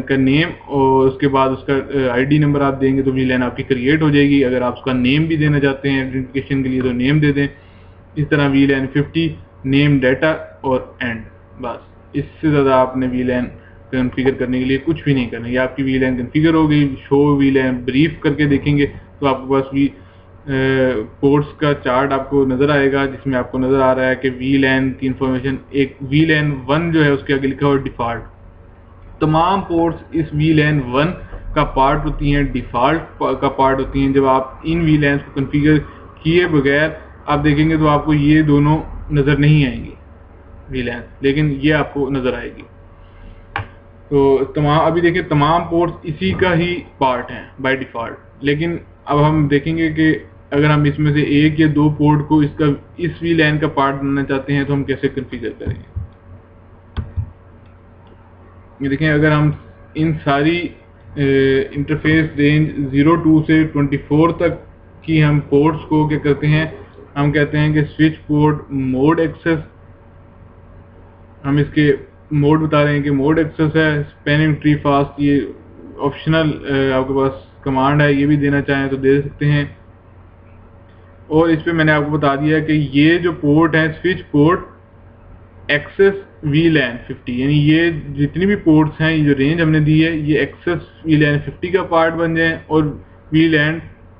का नेम और उसके बाद उसका ID नंबर आप देंगे तो VLAN आपकी क्रिएट हो जाएगी। अगर आप उसका नेम भी देना चाहते हैं आइडेंटिफिकेशन के लिए तो नेम दे दें। इस तरह VLAN 50 नेम डाटा और एंड, बस इससे ज़्यादा आपने VLAN कॉन्फ़िगर करने के लिए कुछ भी नहीं करना। ये आपकी VLAN कॉन्फ़िगर हो गई। शो VLAN ब्रीफ करके देखेंगे तो आपके पास भी पोर्ट्स का चार्ट आपको नज़र आएगा, जिसमें आपको नज़र आ रहा है कि VLAN की इंफॉर्मेशन, एक VLAN 1 जो है उसके आगे लिखा हुआ डिफ़ॉल्ट। तमाम पोर्ट्स इस VLAN 1 का पार्ट होती हैं, डिफ़ॉल्ट का पार्ट होती हैं। जब आप इन VLANs को कॉन्फ़िगर किए बगैर आप देखेंगे तो आपको ये दोनों नज़र नहीं आएंगी VLAN, लेकिन ये आपको नज़र आएगी। तो तमाम, अभी देखिए तमाम पोर्ट्स इसी का ही पार्ट हैं बाय डिफ़ॉल्ट। लेकिन अब हम देखेंगे कि अगर हम इसमें से एक या 2 पोर्ट को इस VLAN का पार्ट बनाना चाहते हैं तो हम कैसे कॉन्फ़िगर करेंगे। ये देखें, अगर हम इन सारी इंटरफेस रेंज 02 से 24 तक की हम पोर्ट्स को क्या करते हैं, हम कहते हैं कि स्विच पोर्ट मोड एक्सेस। हम इसके मोड बता रहे हैं कि मोड एक्सेस है, स्पैनिंग ट्री फास्ट, ये ऑप्शनल आपके पास कमांड है, ये भी देना चाहें तो दे सकते हैं। और इस पे मैंने आपको बता दिया कि ये जो पोर्ट है स्विच पोर्ट एक्सेस VLAN 50, यानी ये जितनी भी पोर्ट्स हैं, ये जो रेंज हमने दी है, ये एक्सेस VLAN 50 का पार्ट बन जाए और VLAN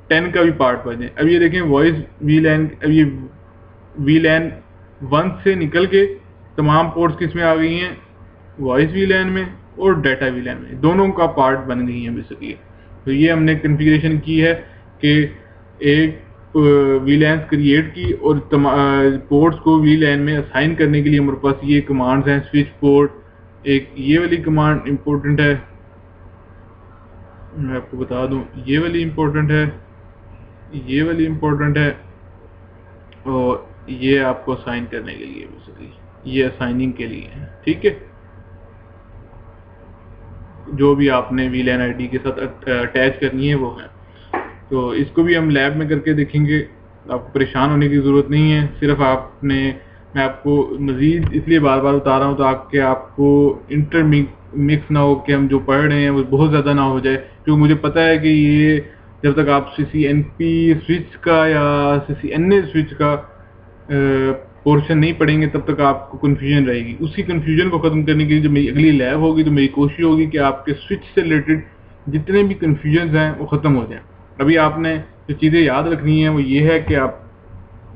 10 का भी पार्ट बन जाए। अब ये देखें वॉइस VLAN, अब ये VLAN 1 से निकल के तमाम पोर्ट्स किस में आ गई हैं, वॉइस VLAN में और डाटा VLAN में, दोनों का पार्ट बन गई हैं बेसिकली। तो ये हमने कॉन्फ़िगरेशन की है कि एक वीलैन क्रिएट की और पोर्ट्स को वीलैन में असाइन करने के लिए हमारे पास ये कमांड्स हैं। स्विच पोर्ट, एक ये वाली कमांड इम्पोर्टेंट है, मैं आपको बता दूं, ये वाली इम्पोर्टेंट है, ये वाली इम्पोर्टेंट है, और ये आपको असाइन करने के लिए, बेसिकली ये असाइनिंग के लिए है। ठीक है, जो भी आपने वीलैन आईडी के साथ अटैच करनी है वो है। तो इसको भी हम लैब में करके देखेंगे, आपको परेशान होने की ज़रूरत नहीं है। सिर्फ आपने, मैं आपको मज़ीद इसलिए बार बार बता रहा हूँ ताकि आपको इंटरमिक्स ना हो कि हम जो पढ़ रहे हैं वो बहुत ज़्यादा ना हो जाए, क्योंकि मुझे पता है कि ये जब तक आप CCNP स्विच का या CCNA स्विच का पोर्शन नहीं पढ़ेंगे तब तक आपको कन्फ्यूजन रहेगी। उसी कन्फ्यूजन को ख़त्म करने के लिए जब मेरी अगली लैब होगी तो मेरी कोशिश होगी कि आपके स्विच से रिलेटेड जितने भी कन्फ्यूजन हैं वो ख़त्म हो जाएं। अभी आपने जो चीज़ें याद रखनी है वो ये है कि आप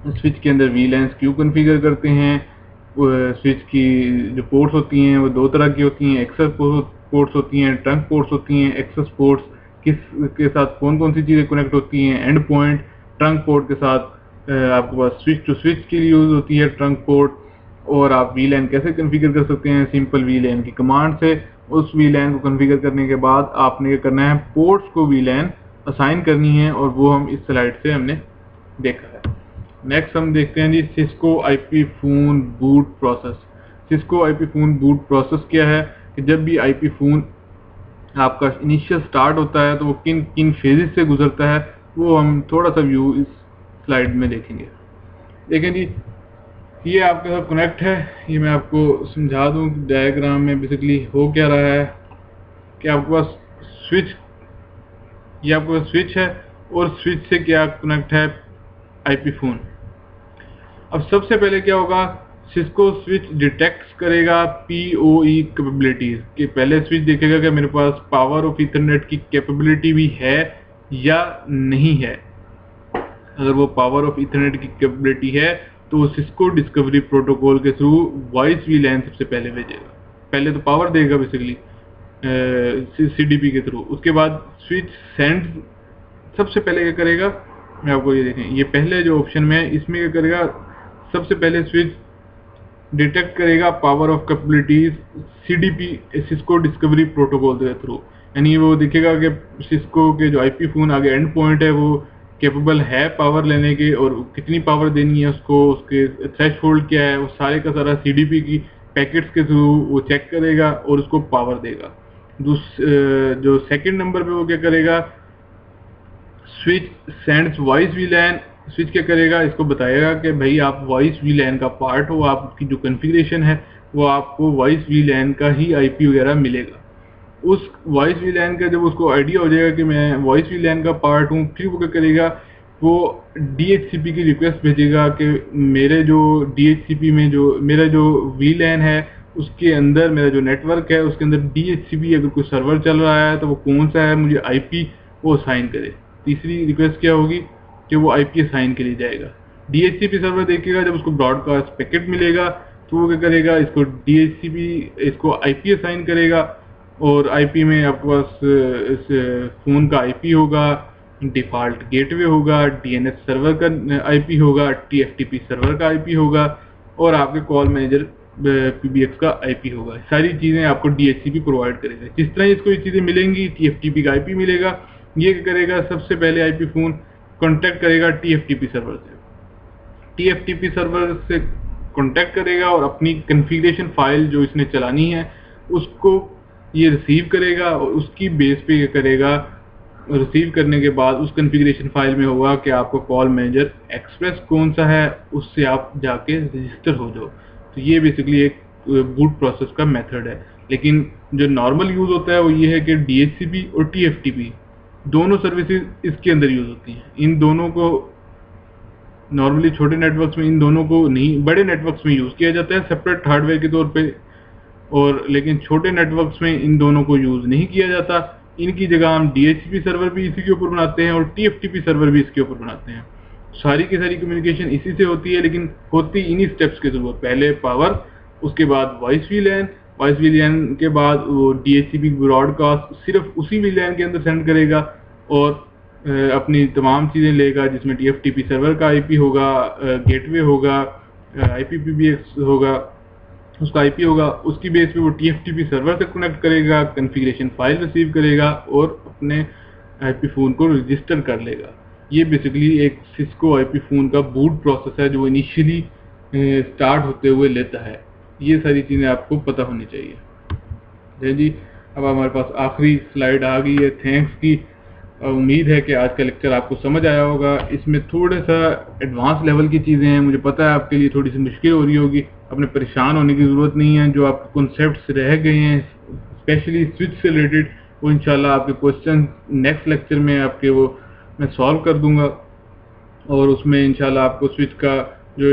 स्विच के अंदर वीलैंस क्यों कॉन्फ़िगर करते हैं। स्विच की जो पोर्ट्स होती हैं वो दो तरह की होती हैं, एक्सेस पोर्ट्स होती हैं, ट्रंक पोर्ट्स होती हैं। एक्सेस पोर्ट्स किस के साथ कौन कौन सी चीज़ें कनेक्ट होती हैं, एंड पॉइंट। ट्रंक पोर्ट के साथ आपके पास स्विच टू स्विच के लिए यूज़ होती है ट्रंक पोर्ट। और आप वीलैन कैसे कॉन्फ़िगर कर सकते हैं, सिंपल वीलैन की कमांड से। उस वीलैन को कॉन्फ़िगर करने के बाद आपने क्या करना है, पोर्ट्स को वीलैन असाइन करनी है, और वो हम इस स्लाइड से हमने देखा है। नेक्स्ट हम देखते हैं जी Cisco IP phone boot process. Cisco IP phone boot process क्या है कि जब भी IP फ़ोन आपका इनिशियल स्टार्ट होता है तो वो किन किन फेजेस से गुजरता है वो हम थोड़ा सा व्यू इस स्लाइड में देखेंगे। देखें जी, ये आपके साथ कनेक्ट है, ये मैं आपको समझा दूं डायग्राम में बेसिकली हो क्या रहा है कि आपके पास स्विच, ये आपके पास स्विच है और स्विच से क्या कनेक्ट है IP फ़ोन। अब सबसे पहले क्या होगा, सिस्को स्विच डिटेक्ट करेगा PoE कैपेबिलिटीज कि पहले स्विच देखेगा कि मेरे पास पावर ऑफ इथरनेट की कैपेबिलिटी भी है या नहीं है। अगर वो पावर ऑफ इथरनेट की कैपेबिलिटी है तो वो सिस्को डिस्कवरी प्रोटोकॉल के थ्रू वॉइस वीलैन सबसे पहले भेजेगा। पहले तो पावर देगा बेसिकली CDP के थ्रू। उसके बाद स्विच सेंड सबसे पहले क्या करेगा, मैं आपको ये देखें, ये पहले जो ऑप्शन में है इसमें क्या करेगा, सबसे पहले स्विच डिटेक्ट करेगा power of capabilities CDP Cisco discovery protocol के थ्रू। यानी वो देखेगा कि सिस्को के जो IP फ़ोन आगे एंड पॉइंट है वो कैपेबल है पावर लेने के, और कितनी पावर देनी है उसको, उसके थ्रेशहोल्ड क्या है, वो सारे का सारा CDP की पैकेट्स के थ्रू वो चेक करेगा और उसको पावर देगा। जो सेकंड नंबर पे वो क्या करेगा, स्विच सेंड्स वॉइस वीलैन। स्विच क्या करेगा, इसको बताएगा कि भाई आप वॉइस वीलैन का पार्ट हो, आपकी जो कॉन्फ़िगरेशन है वो आपको वॉइस वीलैन का ही IP वगैरह मिलेगा। उस वॉइस वीलैन का जब उसको आइडिया हो जाएगा कि मैं वॉइस वीलैन का पार्ट हूँ, फिर वो क्या करेगा, वो DHCP की रिक्वेस्ट भेजेगा कि मेरे जो DHCP में जो मेरा जो वीलैन है उसके अंदर मेरा जो नेटवर्क है उसके अंदर DHCP अगर कोई सर्वर चल रहा है तो वो कौन सा है, मुझे IP वो असाइन करे। तीसरी रिक्वेस्ट क्या होगी कि वो IP असाइन के लिए जाएगा। DHCP सर्वर देखेगा, जब उसको ब्रॉडकास्ट पैकेट मिलेगा तो वो क्या करेगा, इसको DHCP इसको IP असाइन करेगा, और IP में आपके पास इस फ़ोन का IP होगा, डिफ़ॉल्ट गेटवे होगा, DNS सर्वर का IP होगा, TFTP सर्वर का IP होगा, और आपके कॉल मैनेजर PBX का IP होगा। सारी चीज़ें आपको DHCP प्रोवाइड करेगा। जिस तरह इसको ये चीज़ें मिलेंगी, TFTP का IP मिलेगा। ये क्या करेगा, सबसे पहले IP फ़ोन कॉन्टैक्ट करेगा TFTP सर्वर से। TFTP सर्वर से कॉन्टैक्ट करेगा और अपनी कॉन्फ़िगरेशन फाइल जो इसने चलानी है उसको ये रिसीव करेगा, और उसकी बेस पे ये करेगा, रिसीव करने के बाद उस कॉन्फ़िगरेशन फाइल में होगा कि आपको कॉल मैनेजर एक्सप्रेस कौन सा है, उससे आप जाके रजिस्टर हो जाओ। तो ये बेसिकली एक बूट प्रोसेस का मेथड है। लेकिन जो नॉर्मल यूज़ होता है वो ये है कि DHCP और TFTP दोनों सर्विसेज इसके अंदर यूज़ होती हैं। इन दोनों को नॉर्मली छोटे नेटवर्क्स में इन दोनों को नहीं, बड़े नेटवर्क्स में यूज़ किया जाता है सेपरेट हार्डवेयर के तौर पे, और लेकिन छोटे नेटवर्क्स में इन दोनों को यूज़ नहीं किया जाता। इनकी जगह हम DHCP सर्वर भी इसी के ऊपर बनाते हैं और TFTP सर्वर भी इसके ऊपर बनाते हैं। सारी की सारी कम्युनिकेशन इसी से होती है, लेकिन होती इन्हीं स्टेप्स के थ्रू। पहले पावर, उसके बाद वॉइस वीलैन, वॉइस वीलैन के बाद वो DHCP ब्रॉडकास्ट सिर्फ उसी वीलैन के अंदर सेंड करेगा, और अपनी तमाम चीज़ें लेगा, जिसमें TFTP सर्वर का IP होगा, गेटवे होगा, IPPBX होगा, उसका IP होगा। उसकी बेस पे वो TFTP सर्वर से कनेक्ट करेगा, कॉन्फ़िगरेशन फाइल रिसीव करेगा और अपने IP फ़ोन को रजिस्टर कर लेगा। ये बेसिकली एक सिस्को IP फ़ोन का बूट प्रोसेस है जो इनिशियली स्टार्ट होते हुए लेता है। ये सारी चीज़ें आपको पता होनी चाहिए। है जी। अब हमारे पास आखिरी स्लाइड आ गई है थैंक्स की। उम्मीद है कि आज का लेक्चर आपको समझ आया होगा। इसमें थोड़ा सा एडवांस लेवल की चीज़ें हैं, मुझे पता है आपके लिए थोड़ी सी मुश्किल हो रही होगी। अपने परेशान होने की ज़रूरत नहीं है। जो आपके कॉन्सेप्ट्स रह गए हैं स्पेशली स्विच से रिलेटेड, वो इंशाल्लाह आपके क्वेश्चन नेक्स्ट लेक्चर में आपके वो मैं सॉल्व कर दूंगा। और उसमें इंशाल्लाह आपको स्विच का जो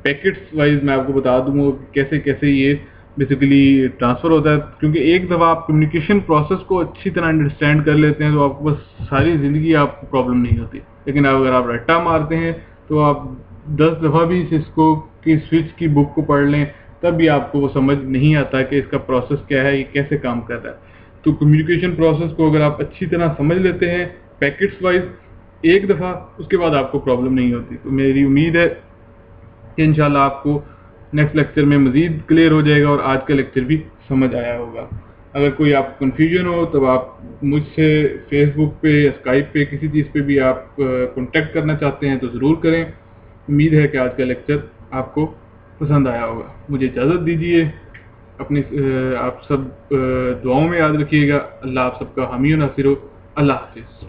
पैकेट्स वाइज मैं आपको बता दूंगा कैसे कैसे ये बेसिकली ट्रांसफ़र होता है। क्योंकि एक दफ़ा आप कम्युनिकेशन प्रोसेस को अच्छी तरह अंडरस्टैंड कर लेते हैं तो आपको बस सारी ज़िंदगी आपको प्रॉब्लम नहीं होती। लेकिन अगर आप रट्टा मारते हैं तो आप 10 दफ़ा भी सिस्को की स्विच की बुक को पढ़ लें तब भी आपको वो समझ नहीं आता कि इसका प्रोसेस क्या है, ये कैसे काम कर रहा है। तो कम्युनिकेशन प्रोसेस को अगर आप अच्छी तरह समझ लेते हैं पैकेट्स वाइज एक दफ़ा, उसके बाद आपको प्रॉब्लम नहीं होती। तो मेरी उम्मीद है कि इंशाल्लाह आपको नेक्स्ट लेक्चर में मज़ीद क्लियर हो जाएगा और आज का लेक्चर भी समझ आया होगा। अगर कोई आपको कन्फ्यूजन हो तब आप मुझसे फेसबुक पे या स्काइप पे किसी चीज़ पे भी आप कॉन्टेक्ट करना चाहते हैं तो ज़रूर करें। उम्मीद है कि आज का लेक्चर आपको पसंद आया होगा। मुझे इजाज़त दीजिए। अपनी आप सब दुआओं में याद रखिएगा। अल्लाह आप सबका हामी और नासिर हो। अल्लाह हाफिज़।